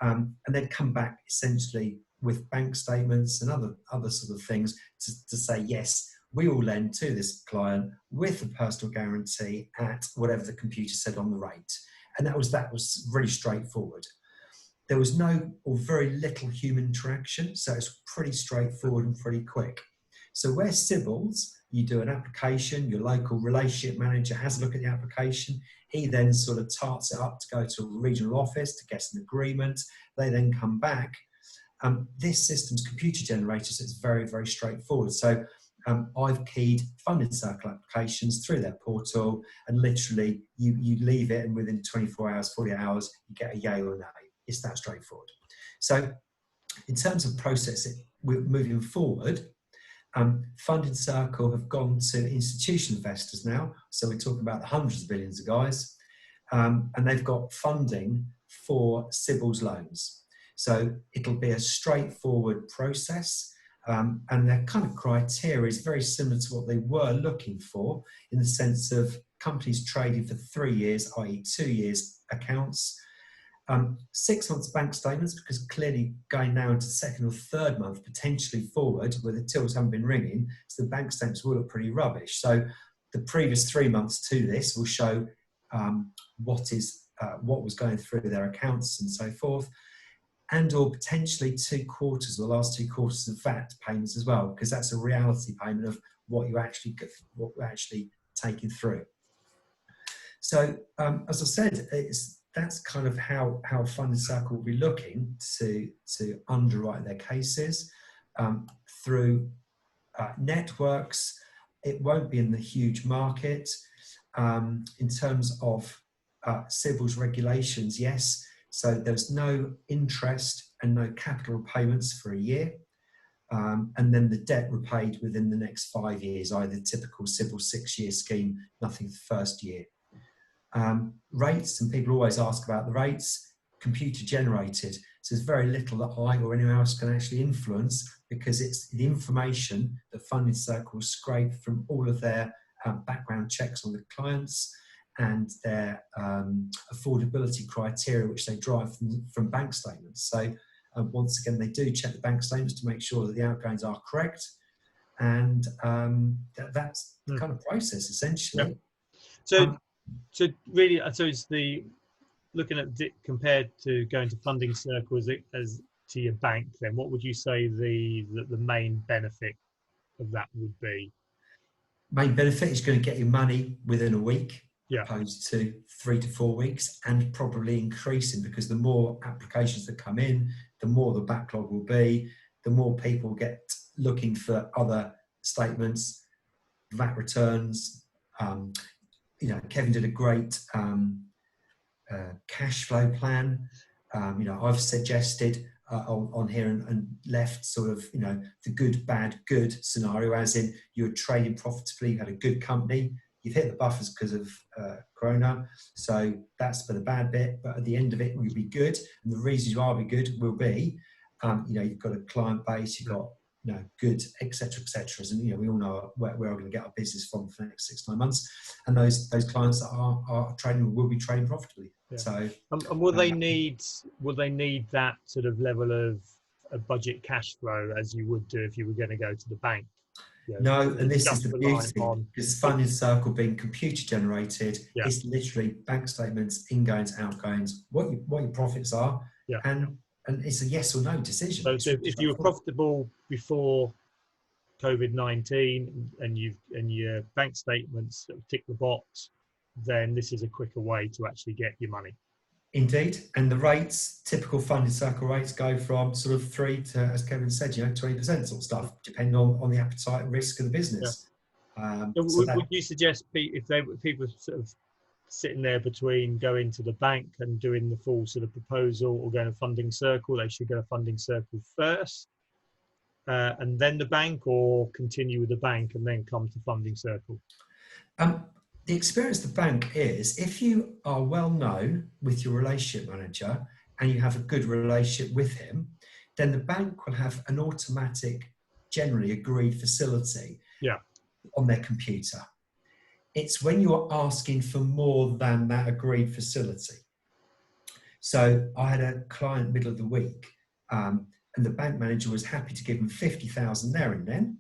S3: and they'd come back essentially with bank statements and other sort of things to say, yes, we will lend to this client with a personal guarantee at whatever the computer said on the rate. And that was really straightforward. There was no or very little human interaction, so it's pretty straightforward and pretty quick. So where CBILs, you do an application, your local relationship manager has a look at the application, he then sort of tarts it up to go to a regional office to get an agreement, they then come back. This system's computer generated, so it's very, very straightforward. So I've keyed Funding Circle applications through their portal, and literally you leave it, and within 24 hours, 48 hours, you get a yay or a nay. It's that straightforward. So in terms of processing, we're moving forward. Funding Circle have gone to institutional investors now, so we're talking about the hundreds of billions of guys, and they've got funding for CBILs loans. So it'll be a straightforward process, and their kind of criteria is very similar to what they were looking for, in the sense of companies trading for 3 years, i.e. 2 years accounts, 6 months bank statements, because clearly going now into second or third month, potentially forward, where the tills haven't been ringing, so the bank statements will look pretty rubbish. So the previous 3 months to this will show what was going through their accounts and so forth, and or potentially 2 quarters, the last 2 quarters of VAT payments as well, because that's a reality payment of what you're actually taking through. So as I said, that's kind of how Funding Circle will be looking to underwrite their cases through networks. It won't be in the huge market. In terms of CBILs regulations, yes, so there's no interest and no capital payments for a year, and then the debt repaid within the next 5 years, either typical CBIL 6-year scheme, nothing the first year. Rates, and people always ask about the rates, computer generated, so there's very little that I or anyone else can actually influence, because it's the information that Funding Circle scrape from all of their background checks on the clients and their affordability criteria, which they drive from bank statements. So once again, they do check the bank statements to make sure that the outgoings are correct, and that's the kind of process essentially.
S1: Yep. So really, so it's looking at compared to going to Funding Circle as to your bank, then what would you say the main benefit of that would be?
S3: Main benefit is going to get your money within a week,
S1: yeah,
S3: opposed to 3 to 4 weeks, and probably increasing, because the more applications that come in, the more the backlog will be, the more people get looking for other statements, VAT returns. Kevin did a great cash flow plan. I've suggested on here and left sort of, the good, bad, good scenario, as in you're trading profitably, you had a good company, you've hit the buffers because of Corona, so that's for the bad bit, but at the end of it, you'll be good. And the reasons you are be good will be, you've got a client base, you've got good, etc., etc. And we all know where we're going to get our business from for the next 6 to 9 months, and those clients that are trading will be trading profitably.
S1: Yeah.
S3: So,
S1: and will they need that sort of level of budget cash flow as you would do if you were going to go to the bank?
S3: No, and this is the beauty, because Funding Circle being computer generated,
S1: Yeah.
S3: it's literally bank statements, ingoings, outgoings, what your profits are,
S1: Yeah.
S3: and it's a yes or no decision.
S1: So if you were profitable before COVID-19 and your bank statements sort of tick the box, then this is a quicker way to actually get your money.
S3: Indeed, and the rates, typical Funding Circle rates, go from sort of 3 to, as Kevin said, 20% sort of stuff, depending on the appetite and risk of the business.
S1: Yeah. Would you suggest if people are sort of sitting there between going to the bank and doing the full sort of proposal or going to Funding Circle, they should go to Funding Circle first and then the bank, or continue with the bank and then come to Funding Circle?
S3: The experience of the bank is, if you are well known with your relationship manager and you have a good relationship with him, then the bank will have an automatic, generally agreed facility on their computer. It's when you're asking for more than that agreed facility. So I had a client middle of the week, and the bank manager was happy to give him 50,000 there and then,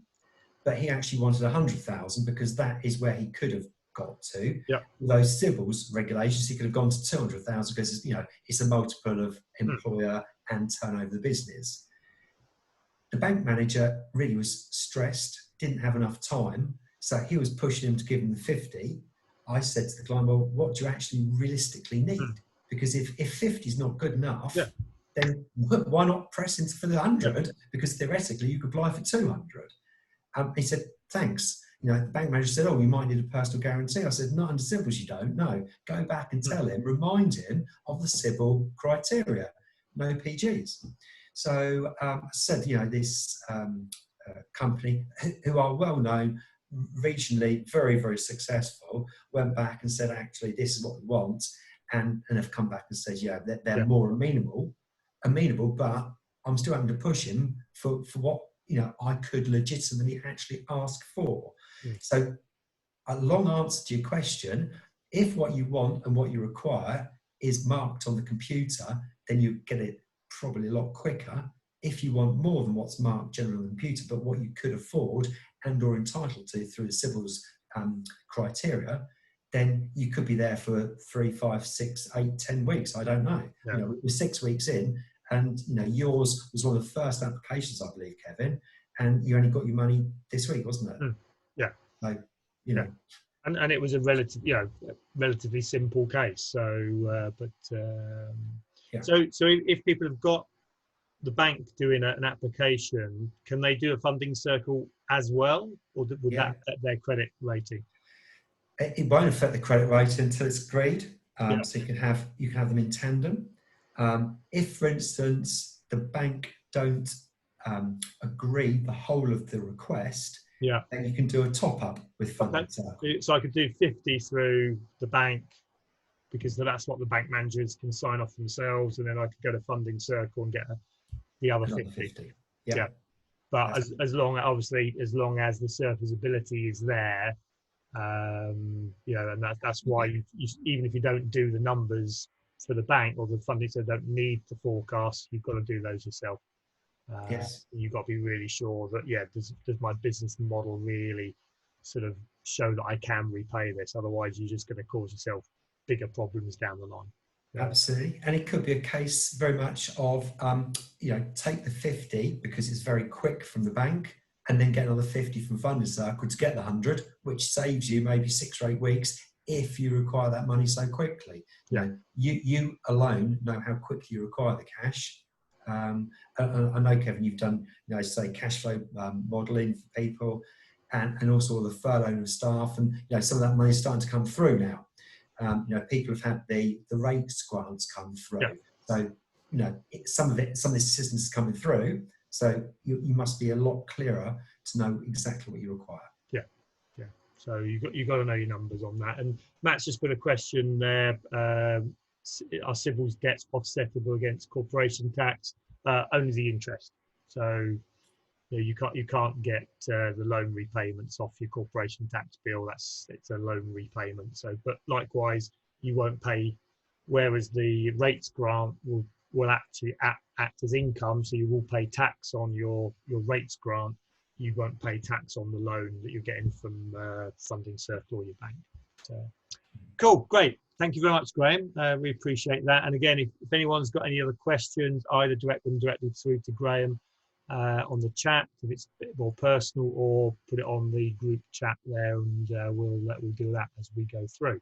S3: but he actually wanted 100,000 because that is where he could have got to.
S1: Yeah.
S3: Those CBILs regulations, he could have gone to 200,000 because it's a multiple of employer and turnover of the business. The bank manager really was stressed, didn't have enough time, so he was pushing him to give him the 50. I said to the client, well, what do you actually realistically need? Because if 50 is not good enough, then why not press into for the 100? Because theoretically you could apply for 200. He said, thanks. The bank manager said, oh, you might need a personal guarantee. I said, not under CBILs, you don't. No, go back and tell him, remind him of the CBIL criteria, no PGs. So I said, this company, who are well known, regionally, very, very successful, went back and said, actually, this is what we want, and have come back and said, they're more amenable, but I'm still having to push him for what I could legitimately actually ask for. So a long answer to your question, if what you want and what you require is marked on the computer, then you get it probably a lot quicker. If you want more than what's marked generally on the computer, but what you could afford and or entitled to through the CBILs criteria, then you could be there for 3, 5, 6, 8, 10 weeks. I don't know. We're 6 weeks in, and yours was one of the first applications, I believe, Kevin, and you only got your money this week, wasn't it?
S1: Yeah.
S3: So,
S1: and it was a relatively simple case. So, so if people have got the bank doing an application, can they do a Funding Circle as well, or would that affect their credit rating?
S3: It won't affect the credit rating until it's agreed. So you can have them in tandem. If, for instance, the bank don't agree the whole of the request, then you can do a top up with Funding Circle.
S1: So I could do 50 through the bank, because that's what the bank managers can sign off themselves, and then I could go to Funding Circle and get the other 50.
S3: Yeah.
S1: But as long as the serviceability is there, and that's why you even if you don't do the numbers for the bank or the funding, so don't need to forecast, you've got to do those yourself. You've got to be really sure that does my business model really sort of show that I can repay this? Otherwise, you're just going to cause yourself bigger problems down the line.
S3: Absolutely. And it could be a case very much of take the 50 because it's very quick from the bank, and then get another 50 from Funding Circle to get the 100, which saves you maybe 6 or 8 weeks if you require that money so quickly. You alone know how quickly you require the cash. I know, Kevin, you've done say cash flow modelling for people, and also all the furlough of staff, and some of that money is starting to come through now. People have had the rates grants come through. So some of this assistance is coming through. So you must be a lot clearer to know exactly what you require.
S1: So you got to know your numbers on that. And Matt's just put a question there. Are CBILs debts offsettable against corporation tax? Only the interest. So you can't get the loan repayments off your corporation tax bill. It's a loan repayment. So, but likewise, you won't pay. Whereas the rates grant will actually act as income, so you will pay tax on your rates grant. You won't pay tax on the loan that you're getting from Funding Circle or your bank. So, cool, great. Thank you very much, Graham. We appreciate that. And again, if anyone's got any other questions, either direct them directly through to Graham on the chat if it's a bit more personal, or put it on the group chat there, and we'll do that as we go through.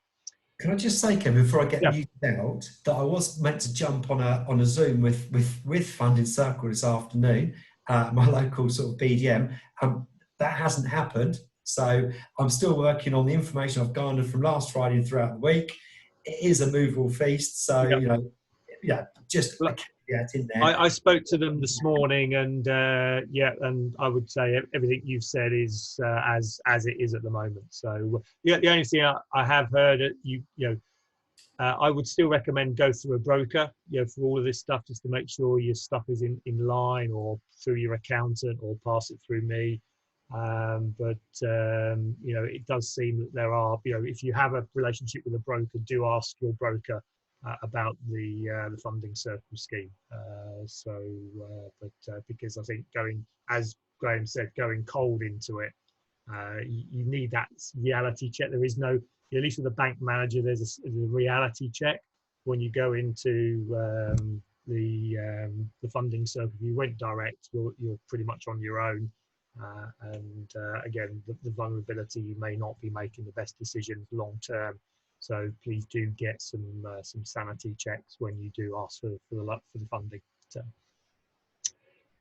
S3: Can I just say, Kevin, before I get
S1: Yeah.
S3: muted out, that I was meant to jump on a Zoom with Funding Circle this afternoon, my local sort of BDM. That hasn't happened, so I'm still working on the information I've garnered from last Friday and throughout the week. It is a movable feast, so just a caveat in there.
S1: I spoke to them this morning, and and I would say everything you've said is as it is at the moment. So the only thing I have heard, I would still recommend go through a broker, for all of this stuff, just to make sure your stuff is in line, or through your accountant, or pass it through me. It does seem that there are, if you have a relationship with a broker, do ask your broker about the Funding Circle scheme. Because I think as Graham said, going cold into it, you need that reality check. There is no, at least with the bank manager, there's a reality check when you go into the Funding Circle. If you went direct, you're pretty much on your own. Again, the vulnerability, you may not be making the best decisions long term. So please do get some sanity checks when you do ask for the funding. So,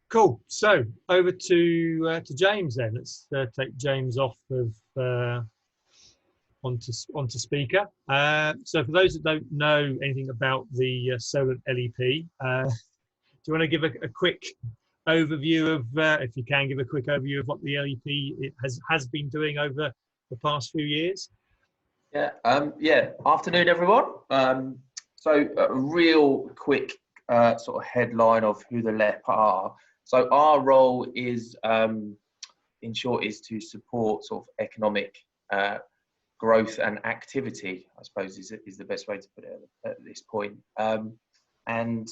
S1: cool. So over to James then. Let's take James off of onto speaker. So for those that don't know anything about the Solent LEP, do you want to give a quick overview of, if you can, give a quick overview of what the LEP has been doing over the past few years?
S4: Afternoon, everyone. So a real quick sort of headline of who the LEP are. So our role is, in short, is to support sort of economic growth and activity, I suppose is the best way to put it at this point. And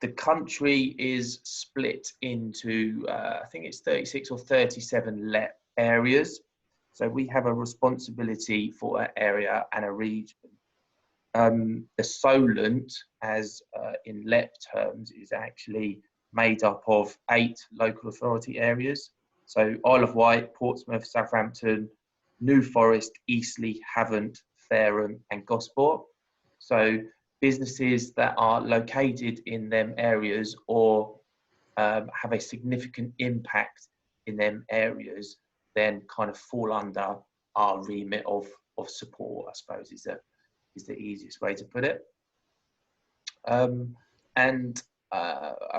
S4: the country is split into, I think it's 36 or 37 LEP areas. So we have a responsibility for an area and a region. The Solent, as in LEP terms, is actually made up of 8 local authority areas. So Isle of Wight, Portsmouth, Southampton, New Forest, Eastleigh, Havant, Fareham and Gosport. So businesses that are located in them areas or have a significant impact in them areas then kind of fall under our remit of support, I suppose is the easiest way to put it. I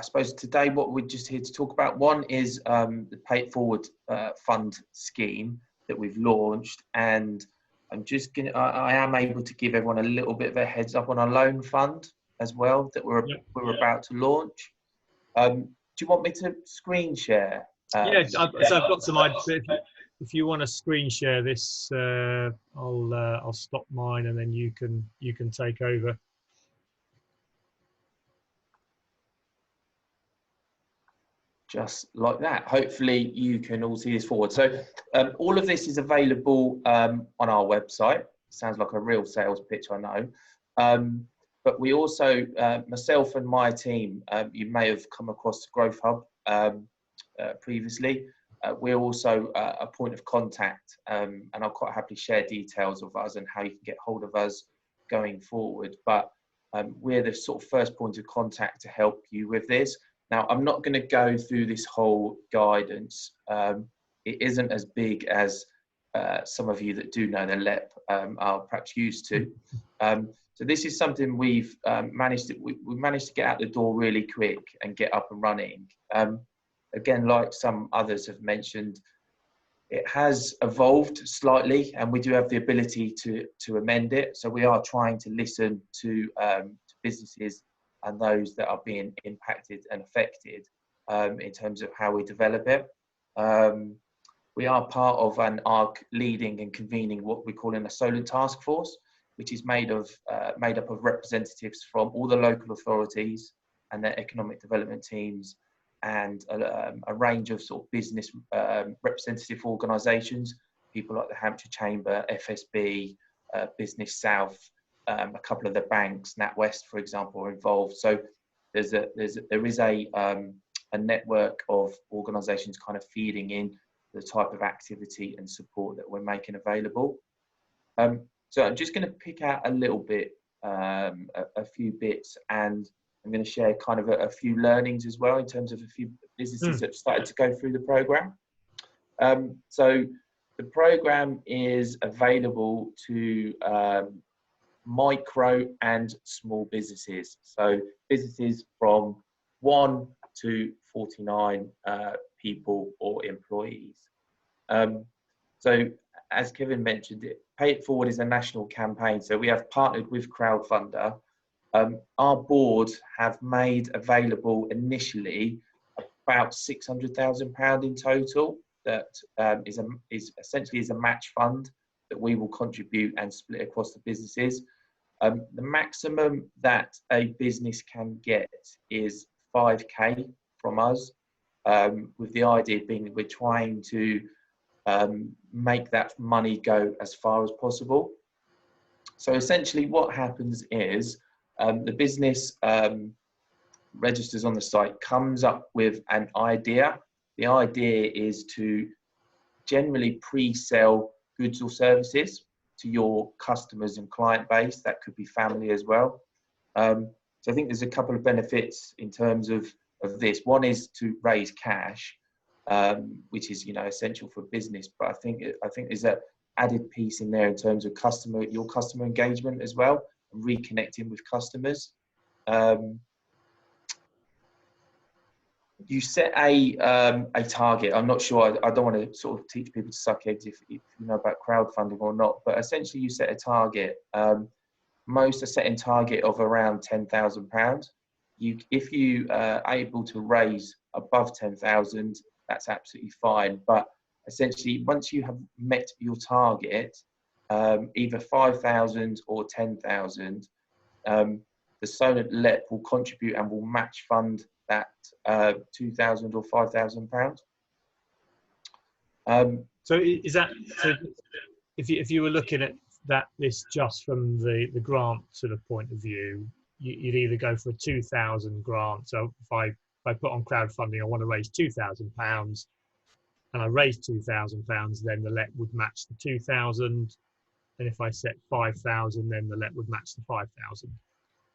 S4: suppose today what we're just here to talk about, one is the Pay It Forward fund scheme that we've launched, and I am able to give everyone a little bit of a heads up on our loan fund as well that we're about to launch. Do you want me to screen share?
S1: So I've got some ideas. If you want to screen share this, I'll stop mine and then you can take over.
S4: Just like that. Hopefully you can all see this forward. So all of this is available on our website. Sounds like a real sales pitch, I know. But we also, myself and my team, you may have come across Growth Hub previously. We're also a point of contact, and I'll quite happily share details of us and how you can get hold of us going forward. But we're the sort of first point of contact to help you with this. Now, I'm not going to go through this whole guidance. It isn't as big as some of you that do know the LEP are perhaps used to. So this is something we've managed to get out the door really quick and get up and running. Again, like some others have mentioned, it has evolved slightly, and we do have the ability to amend it. So we are trying to listen to businesses and those that are being impacted and affected. in terms of how we develop it. We are part of and are leading and convening what we call a Solent task force, which is made up of representatives from all the local authorities and their economic development teams, and a range of sort of business representative organisations, people like the Hampshire Chamber, FSB, Business South, a couple of the banks, NatWest, for example, are involved. So there is a network of organisations kind of feeding in the type of activity and support that we're making available. So I'm just going to pick out a little bit, a few bits, and I'm going to share kind of a few learnings as well in terms of a few businesses that have started to go through the programme. So the programme is available to micro and small businesses. So businesses from 1 to 49 people or employees. So as Kevin mentioned, Pay It Forward is a national campaign. So we have partnered with Crowdfunder. Our board have made available initially about £600,000 in total. That is essentially a match fund that we will contribute and split across the businesses. The maximum that a business can get is 5k from us, with the idea being we're trying to make that money go as far as possible. So essentially what happens is the business registers on the site, comes up with an idea. The idea is to generally pre-sell goods or services to your customers and client base. That could be family as well. So I think there's a couple of benefits in terms of this. One is to raise cash, which is essential for business. But I think there's an added piece in there in terms of your customer engagement as well, and reconnecting with customers. You set a target. I'm not sure. I don't want to sort of teach people to suck eggs if you know about crowdfunding or not. But essentially, you set a target. Most are setting target of around £10,000. If you are able to raise above 10,000, that's absolutely fine. But essentially, once you have met your target, either 5,000 or 10,000, the Solent LEP will contribute and will match fund that £2,000 or £5,000.
S1: So is that, so if you were looking at this just from the grant sort of point of view, you'd either go for a 2,000 grant. So if I put on crowdfunding, I want to raise £2,000, and I raise £2,000, then the LEP would match the 2,000. And if I set 5,000, then the LEP would match the 5,000.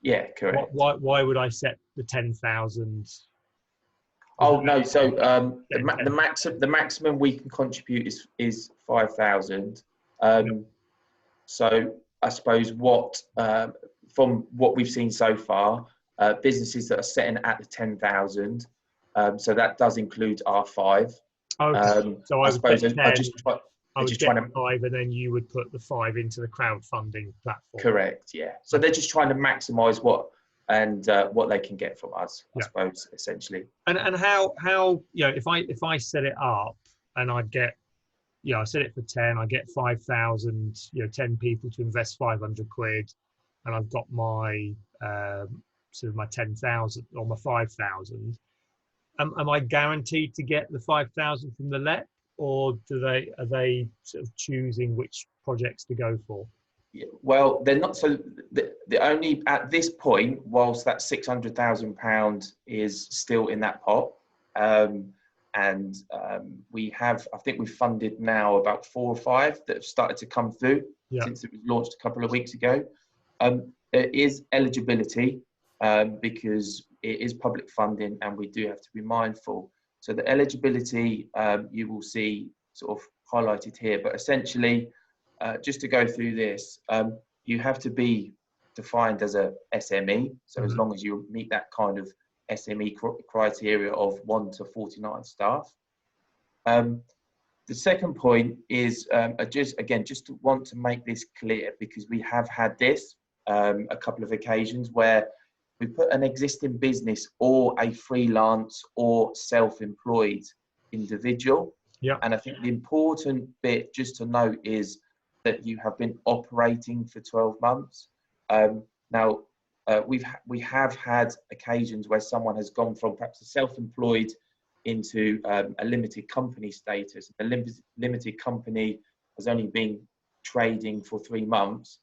S4: Yeah, correct.
S1: Why would I set the 10,000?
S4: Oh no! So the maximum we can contribute is 5,000. So I suppose from what we've seen so far, businesses that are setting at the 10,000. So that does include R5.
S1: Okay. So I suppose I would
S4: just
S1: get
S4: trying to
S1: 5, and then you would put the 5 into the crowdfunding platform.
S4: Correct. Yeah. So they're just trying to maximise what they can get from us, I suppose, essentially. And
S1: how if I set it up and I get I set it for 10, I get 5,000, 10 people to invest 500 quid, and I've got my sort of my 10,000 or my 5,000. Am I guaranteed to get the 5,000 from the LEP, or are they sort of choosing which projects to go for?
S4: Yeah, well, they're not. So the only at this point, whilst that £600,000 is still in that pot, and we have, I think we've funded now about 4 or 5 that have started to come through since it was launched a couple of weeks ago. There is eligibility because it is public funding, and we do have to be mindful. So the eligibility you will see sort of highlighted here, but essentially, just to go through this, you have to be defined as a SME. So as long as you meet that kind of SME criteria of 1 to 49 staff. The second point is just to want to make this clear, because we have had this a couple of occasions where we put an existing business or a freelance or self-employed individual.
S1: Yeah.
S4: And I think the important bit just to note is that you have been operating for 12 months. Now, we have had occasions where someone has gone from perhaps a self-employed into a limited company status. A limited company has only been trading for 3 months,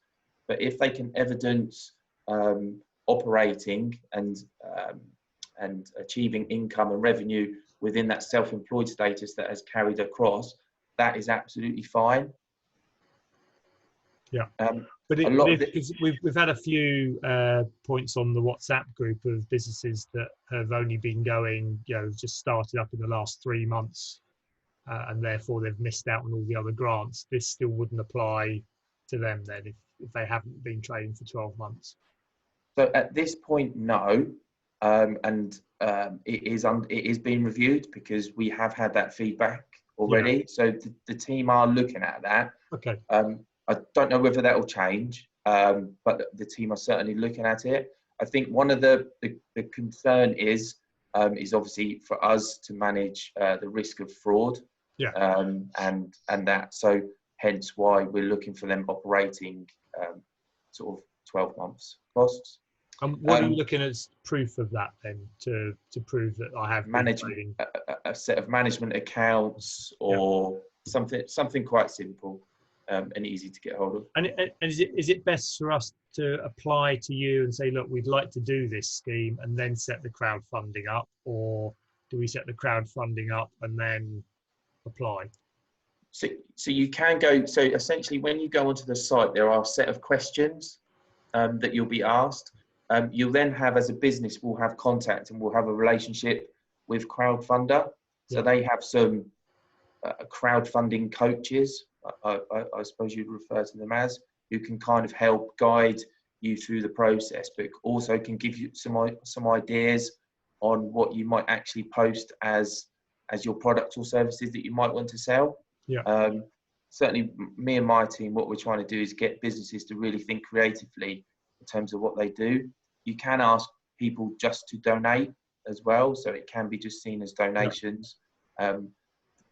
S4: but if they can evidence operating and achieving income and revenue within that self-employed status that has carried across, that is absolutely fine.
S1: Yeah.
S4: But
S1: we've had a few points on the WhatsApp group of businesses that have only been going, just started up in the last 3 months, and therefore they've missed out on all the other grants. This still wouldn't apply to them then if they haven't been trading for 12 months.
S4: So at this point, no, it is being reviewed because we have had that feedback already. Yeah. So the team are looking at that.
S1: Okay.
S4: I don't know whether that will change, but the team are certainly looking at it. I think one of the concern is obviously for us to manage the risk of fraud.
S1: Yeah.
S4: And that, so hence why we're looking for them operating sort of 12 months costs.
S1: What are you looking as proof of that then, to prove that I have
S4: management a set of management accounts or something quite simple and easy to get hold of.
S1: And is it best for us to apply to you and say, look, we'd like to do this scheme and then set the crowdfunding up, or do we set the crowdfunding up and then apply?
S4: So you can go. So essentially, when you go onto the site, there are a set of questions that you'll be asked. You'll then have, as a business, we'll have contact and we'll have a relationship with crowdfunder. So they have some crowdfunding coaches, I suppose you'd refer to them as, who can kind of help guide you through the process, but also can give you some ideas on what you might actually post as your products or services that you might want to sell.
S1: Yeah.
S4: Certainly, me and my team, what we're trying to do is get businesses to really think creatively in terms of what they do. You can ask people just to donate as well, so it can be just seen as donations.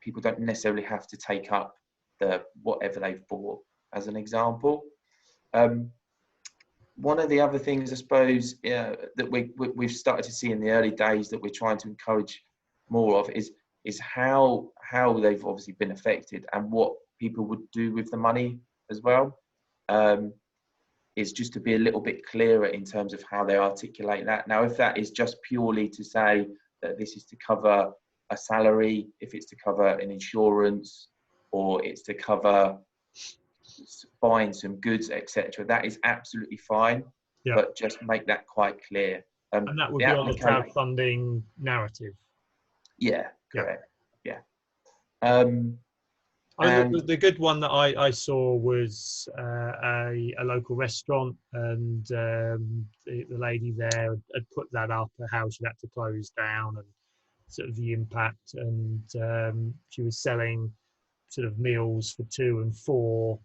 S4: People don't necessarily have to take up whatever they've bought, as an example. One of the other things, I suppose, that we've started to see in the early days that we're trying to encourage more of is how they've obviously been affected and what people would do with the money as well. Is just to be a little bit clearer in terms of how they articulate that. Now, if that is just purely to say that this is to cover a salary, if it's to cover an insurance, or it's to cover buying some goods, etc., that is absolutely fine. Yeah. But just make that quite clear.
S1: And that would be on the crowdfunding narrative.
S4: Yeah, correct. Yeah.
S1: The good one that I saw was a local restaurant, and the lady there had put that up, how she had to close down and sort of the impact, and she was selling sort of meals for 2 and 4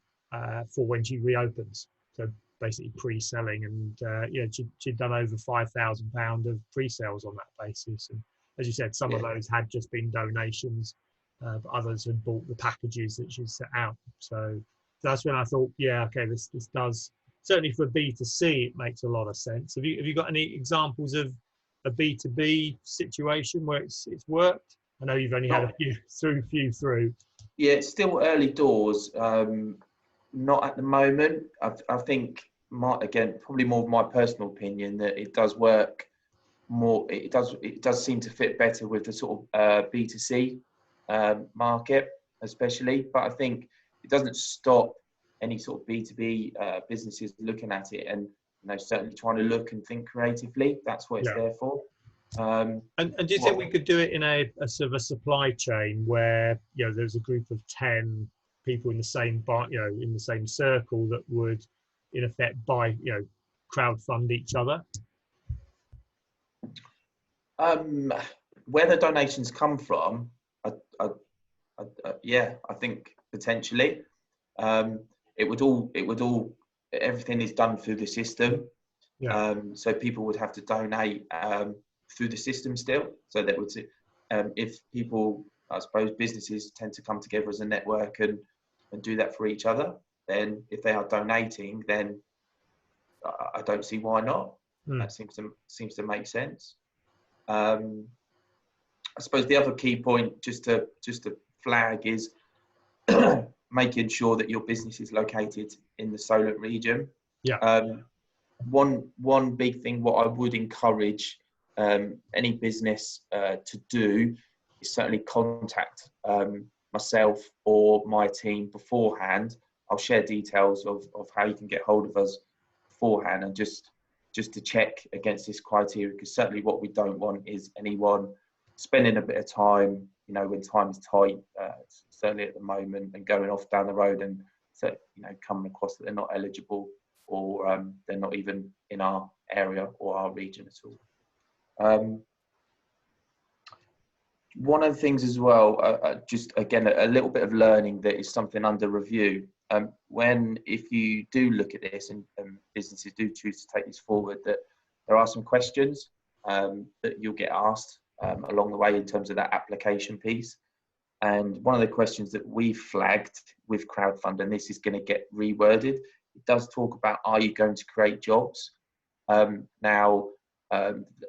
S1: for when she reopens. So basically pre-selling, and she'd done over £5,000 of pre-sales on that basis. And as you said, some of those had just been donations. But others had bought the packages that she set out. So that's when I thought, this does, certainly for B2C, it makes a lot of sense. Have you got any examples of a B2B situation where it's worked? I know you've only had a few through.
S4: Yeah, it's still early doors. Not at the moment. I think, probably more of my personal opinion, that it does work more. It does seem to fit better with the sort of B2C market, especially. But I think it doesn't stop any sort of B2B businesses looking at it and certainly trying to look and think creatively. That's what it's there for.
S1: And do you think we could do it in a sort of a supply chain where there's a group of 10 people in the same in the same circle that would in effect buy crowdfund each other?
S4: Where the donations come from, I think potentially it would all everything is done through the system.
S1: Yeah.
S4: So people would have to donate through the system still. So that would, if people, I suppose businesses tend to come together as a network and do that for each other, then if they are donating, then I don't see why not. That seems to make sense. I suppose the other key point, just to flag, is making sure that your business is located in the Solent region.
S1: Yeah.
S4: One big thing, what I would encourage any business to do is certainly contact myself or my team beforehand. I'll share details of how you can get hold of us beforehand, and just to check against this criteria, because certainly what we don't want is anyone spending a bit of time, when time is tight, certainly at the moment, and going off down the road and coming across that they're not eligible, or they're not even in our area or our region at all. One of the things as well, just again, a little bit of learning that is something under review. If you do look at this and businesses do choose to take this forward, that there are some questions that you'll get asked along the way in terms of that application piece. And one of the questions that we flagged with crowdfund, and this is going to get reworded, it does talk about, are you going to create jobs? Now,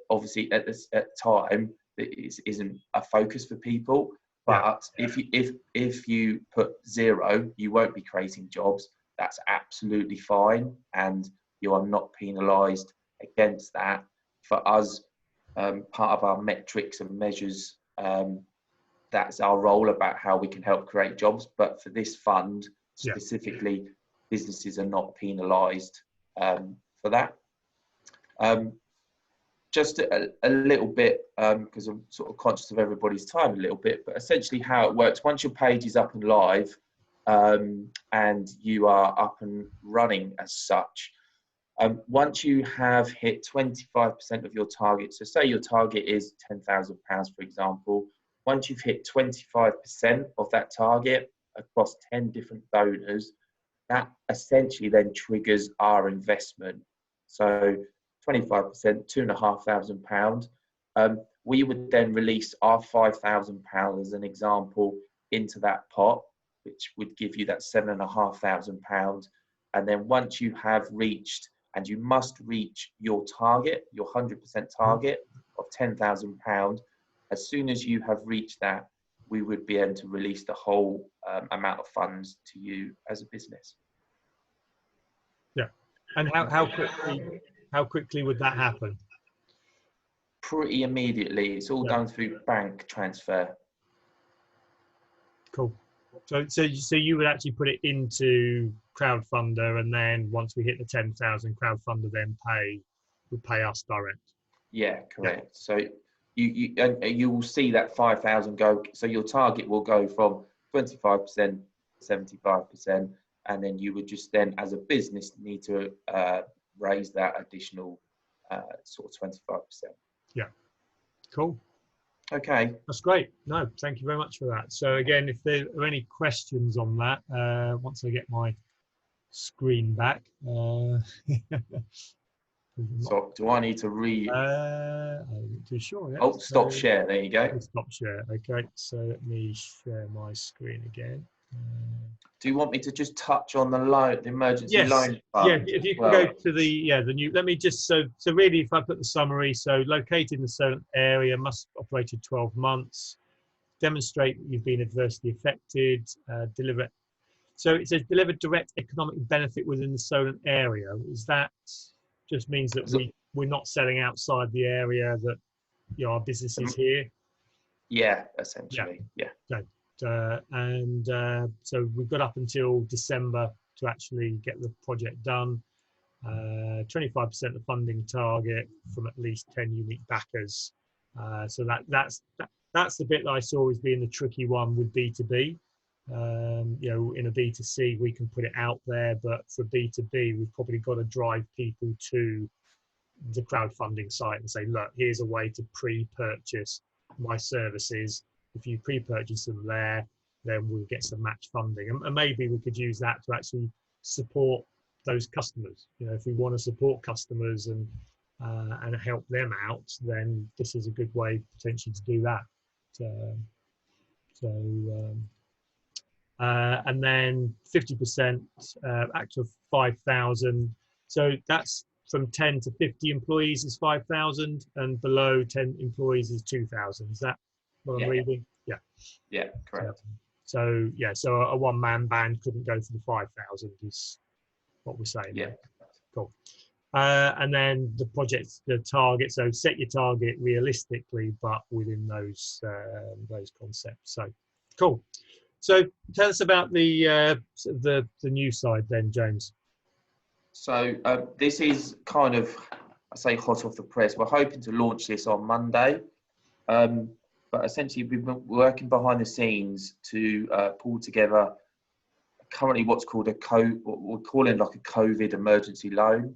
S4: obviously at the time, it isn't a focus for people, but if you put 0, you won't be creating jobs. That's absolutely fine, and you are not penalised against that. For us, part of our metrics and measures, that's our role about how we can help create jobs. But for this fund specifically, businesses are not penalised for that. Just a little bit, because I'm sort of conscious of everybody's time a little bit, but essentially how it works, once your page is up and live and you are up and running as such, once you have hit 25% of your target, so say your target is £10,000, for example, once you've hit 25% of that target across 10 different donors, that essentially then triggers our investment. So 25%, £2,500. We would then release our £5,000 as an example into that pot, which would give you that £7,500. And then once you have reached, and you must reach your target, your 100% target of £10,000, as soon as you have reached that, we would be able to release the whole amount of funds to you as a business.
S1: Yeah. And how quickly would that happen?
S4: Pretty immediately. It's all done through bank transfer.
S1: Cool. So you would actually put it into crowdfunder, and then once we hit the 10,000, crowdfunder then would pay us direct.
S4: Yeah, correct. So you will see that 5,000 go. So your target will go from 25% to 75%, and then you would just then, as a business, need to raise that additional sort of 25%.
S1: Yeah. Cool.
S4: Okay.
S1: That's great. No, thank you very much for that. So again, if there are any questions on that, once I get my screen back.
S4: So do I need to
S1: I'm not too sure yet.
S4: Oh, stop share. There you go.
S1: Stop share. Okay, so let me share my screen again.
S4: Do you want me to just touch on the emergency loan fund?
S1: Yeah, if you can go to the new. Let me just so really, if I put the summary, so located in the Solent area, must have operated 12 months, demonstrate that you've been adversely affected, deliver. So it says deliver direct economic benefit within the Solent area. Is that just means that we're not selling outside the area that our business is here?
S4: Yeah, essentially. Yeah.
S1: Okay. So we've got up until December to actually get the project done. 25% of funding target from at least 10 unique backers. So that's the bit that I saw as being the tricky one with B2B. In a B2C we can put it out there, but for B2B we've probably got to drive people to the crowdfunding site and say, look, here's a way to pre-purchase my services. If you pre-purchase them there, then we'll get some match funding, and maybe we could use that to actually support those customers. If we want to support customers and help them out, then this is a good way potentially to do that. And then 50% out of 5,000. So that's from 10 to 50 employees is 5,000, and below 10 employees is 2,000. Is that what I'm reading?
S4: Yeah, correct.
S1: So a one-man band couldn't go for the 5,000 is what we're saying.
S4: Yeah.
S1: Cool. And then the target. So set your target realistically, but within those concepts. So cool. So tell us about the new side then, James.
S4: So this is kind of, I say, hot off the press. We're hoping to launch this on Monday, but essentially we've been working behind the scenes to pull together currently what's called we're calling like a COVID emergency loan.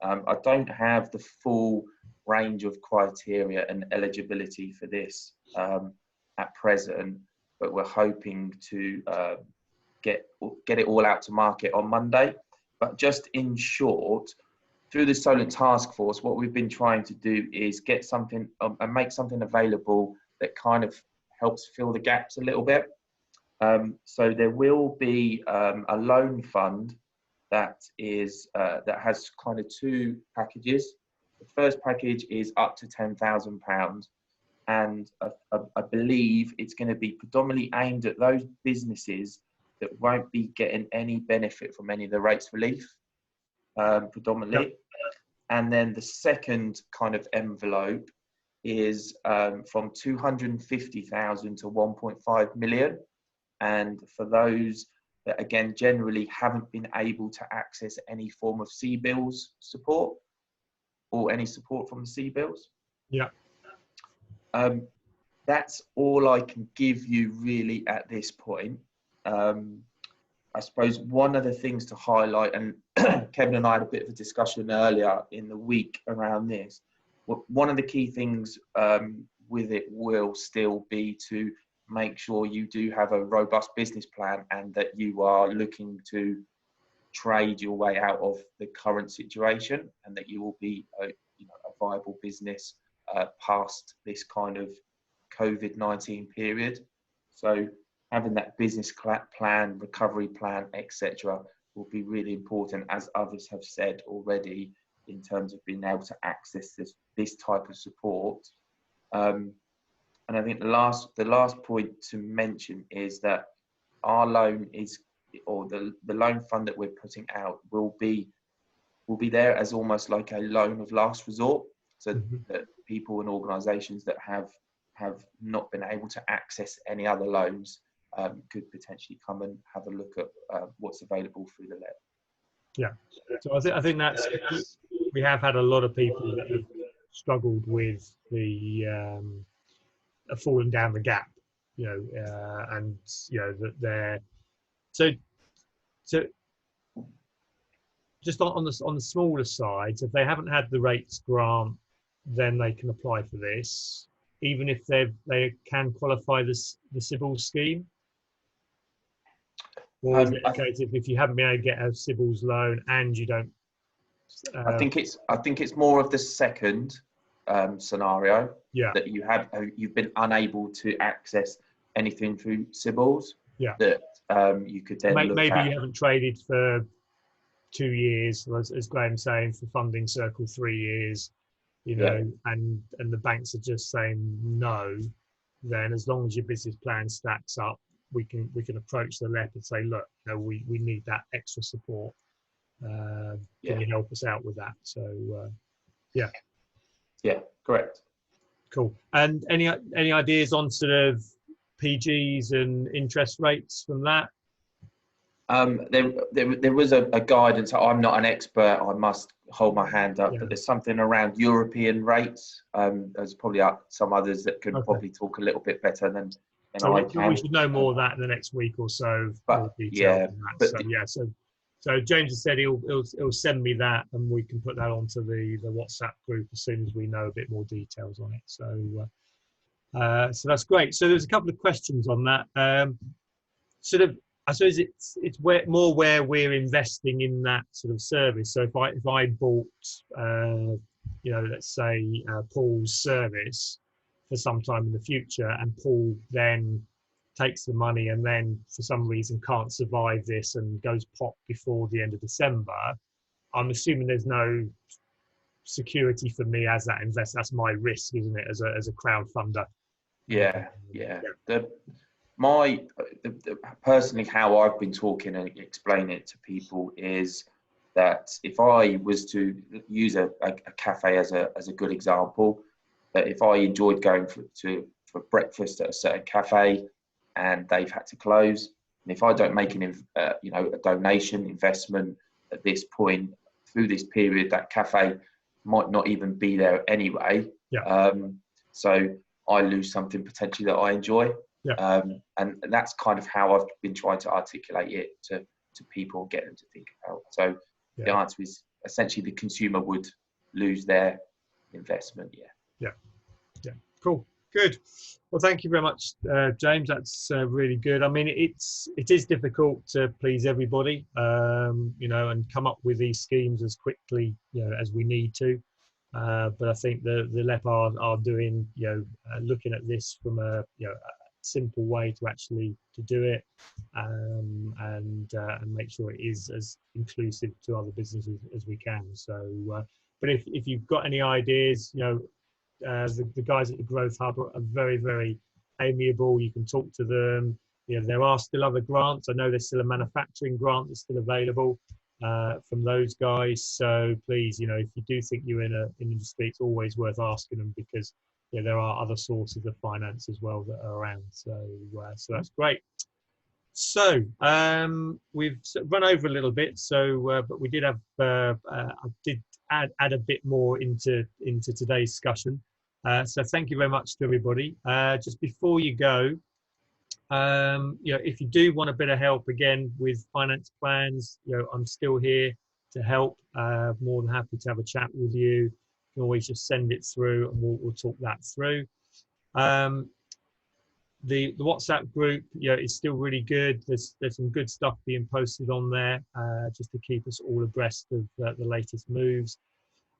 S4: I don't have the full range of criteria and eligibility for this at present, but we're hoping to get it all out to market on Monday. But just in short, through the Solent task force, what we've been trying to do is get something and make something available that kind of helps fill the gaps a little bit. So there will be a loan fund that has kind of two packages. The first package is up to £10,000, and I believe it's going to be predominantly aimed at those businesses that won't be getting any benefit from any of the rates relief, predominantly. Yep. And then the second kind of envelope is from 250,000 to 1.5 million. And for those that, again, generally haven't been able to access any form of CBILs support or any support from the CBILs.
S1: Yeah.
S4: That's all I can give you really at this point. I suppose one of the things to highlight, and Kevin and I had a bit of a discussion earlier in the week around this, one of the key things with it will still be to make sure you do have a robust business plan and that you are looking to trade your way out of the current situation, and that you will be a viable business past this kind of COVID-19 period. So having that business plan, recovery plan, etc., will be really important, as others have said already, in terms of being able to access this type of support. And I think the last point to mention is that our loan the loan fund that we're putting out will be there as almost like a loan of last resort, so that people and organisations that have not been able to access any other loans could potentially come and have a look at what's available through the LEP.
S1: Yeah, so I think that's, we have had a lot of people that have struggled with the falling down the gap, and that they're so just on the smaller side. If they haven't had the rates grant, then they can apply for this, even if they can qualify the CBILs scheme. Or is it a case if you haven't been able to get a CBILs loan and you don't?
S4: I think it's more of the second scenario.
S1: Yeah.
S4: That you've been unable to access anything through CBILs.
S1: Yeah.
S4: That you could then look
S1: maybe
S4: at.
S1: you haven't traded for 2 years, as Graham's saying, for funding Circle 3 years, and the banks are just saying no. Then as long as your business plan stacks up, we can approach the LEP and say, look, we need that extra support. Can you help us out with that? So yeah,
S4: correct.
S1: Cool. And any ideas on sort of PGs and interest rates from that?
S4: There was a guidance. I'm not an expert, I must hold my hand up, but there's something around European rates. There's probably some others that could probably talk a little bit better than I can.
S1: We should know more of that in the next week or so.
S4: But
S1: So James has said he'll send me that, and we can put that onto the WhatsApp group as soon as we know a bit more details on it. So so that's great. So there's a couple of questions on that. Sort of I suppose it's more where we're investing in that sort of service. So if I bought, let's say Paul's service for some time in the future, and Paul then takes the money and then for some reason can't survive this and goes pop before the end of December, I'm assuming there's no security for me as that investor. That's my risk, isn't it, as a crowdfunder?
S4: Yeah. Personally, how I've been talking and explaining it to people is that if I was to use a cafe as a good example, that if I enjoyed going for breakfast at a certain cafe and they've had to close, and if I don't make a donation investment at this point through this period, that cafe might not even be there anyway. So I lose something potentially that I enjoy. And that's kind of how I've been trying to articulate it to people and get them to think about. So the answer is essentially the consumer would lose their investment.
S1: Yeah. Cool. Good. Well, thank you very much, James. That's really good. I mean, it is difficult to please everybody, and come up with these schemes as quickly, as we need to. But I think the LEP are doing, looking at this from a simple way to do it, and make sure it is as inclusive to other businesses as we can. So, but if you've got any ideas, the guys at the Growth Hub are very, very amiable. You can talk to them. There are still other grants. I know there's still a manufacturing grant that's still available from those guys. So please, if you do think you're in an industry, it's always worth asking them, because there are other sources of finance as well that are around. So that's great. So we've run over a little bit. So but we did have I did add a bit more into today's discussion. So thank you very much to everybody. Just before you go, if you do want a bit of help again with finance plans, I'm still here to help. More than happy to have a chat with you. You can always just send it through, and we'll talk that through. The WhatsApp group, is still really good. There's some good stuff being posted on there, just to keep us all abreast of the latest moves.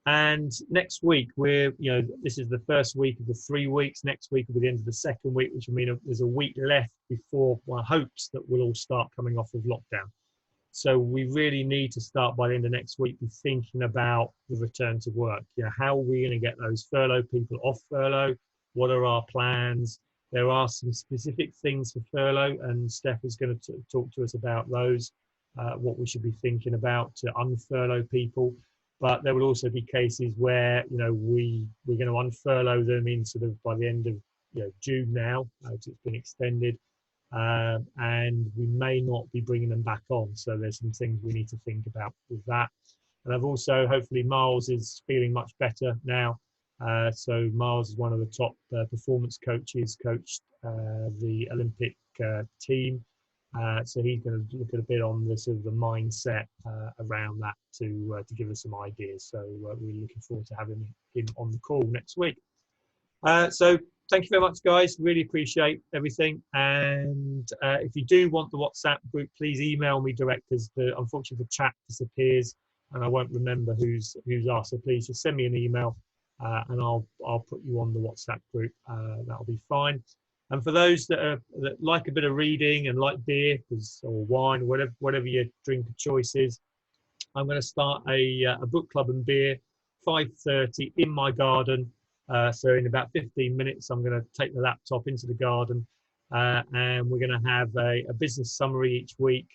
S1: And next week, this is the first week of the 3 weeks. Next week will be the end of the second week, which will mean there's a week left before one hopes that we'll all start coming off of lockdown. So we really need to start by the end of next week, be thinking about the return to work. How are we going to get those furlough people off furlough? What are our plans? There are some specific things for furlough, and Steph is going to talk to us about those, what we should be thinking about to unfurlough people. But there will also be cases where, we're going to unfurlough them in sort of by the end of June now, it's been extended, and we may not be bringing them back on. So there's some things we need to think about with that. And I've also, hopefully Miles is feeling much better now. So Miles is one of the top performance coaches, coached the Olympic team. So he's going to look at a bit on the sort of the mindset around that to give us some ideas. So we're looking forward to having him on the call next week. So thank you very much, guys. Really appreciate everything. And if you do want the WhatsApp group, please email me direct, because unfortunately the chat disappears and I won't remember who's asked. So please just send me an email, and I'll put you on the WhatsApp group. That'll be fine. And for those that like a bit of reading and like beer or wine, whatever your drink of choice is, I'm going to start a book club and beer, 5:30 in my garden. So in about 15 minutes, I'm going to take the laptop into the garden, and we're going to have a business summary each week,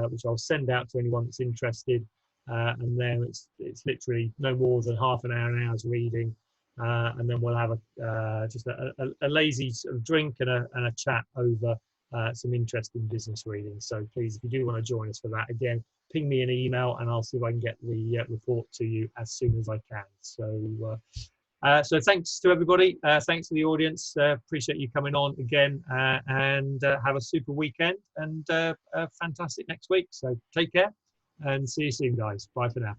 S1: which I'll send out to anyone that's interested. And then it's literally no more than half an hour's reading. And then we'll have just a lazy sort of drink and a chat over some interesting business reading. So please, if you do want to join us for that, again, ping me an email and I'll see if I can get the report to you as soon as I can. So thanks to everybody. Thanks to the audience. Appreciate you coming on again, and have a super weekend and fantastic next week. So take care and see you soon, guys. Bye for now.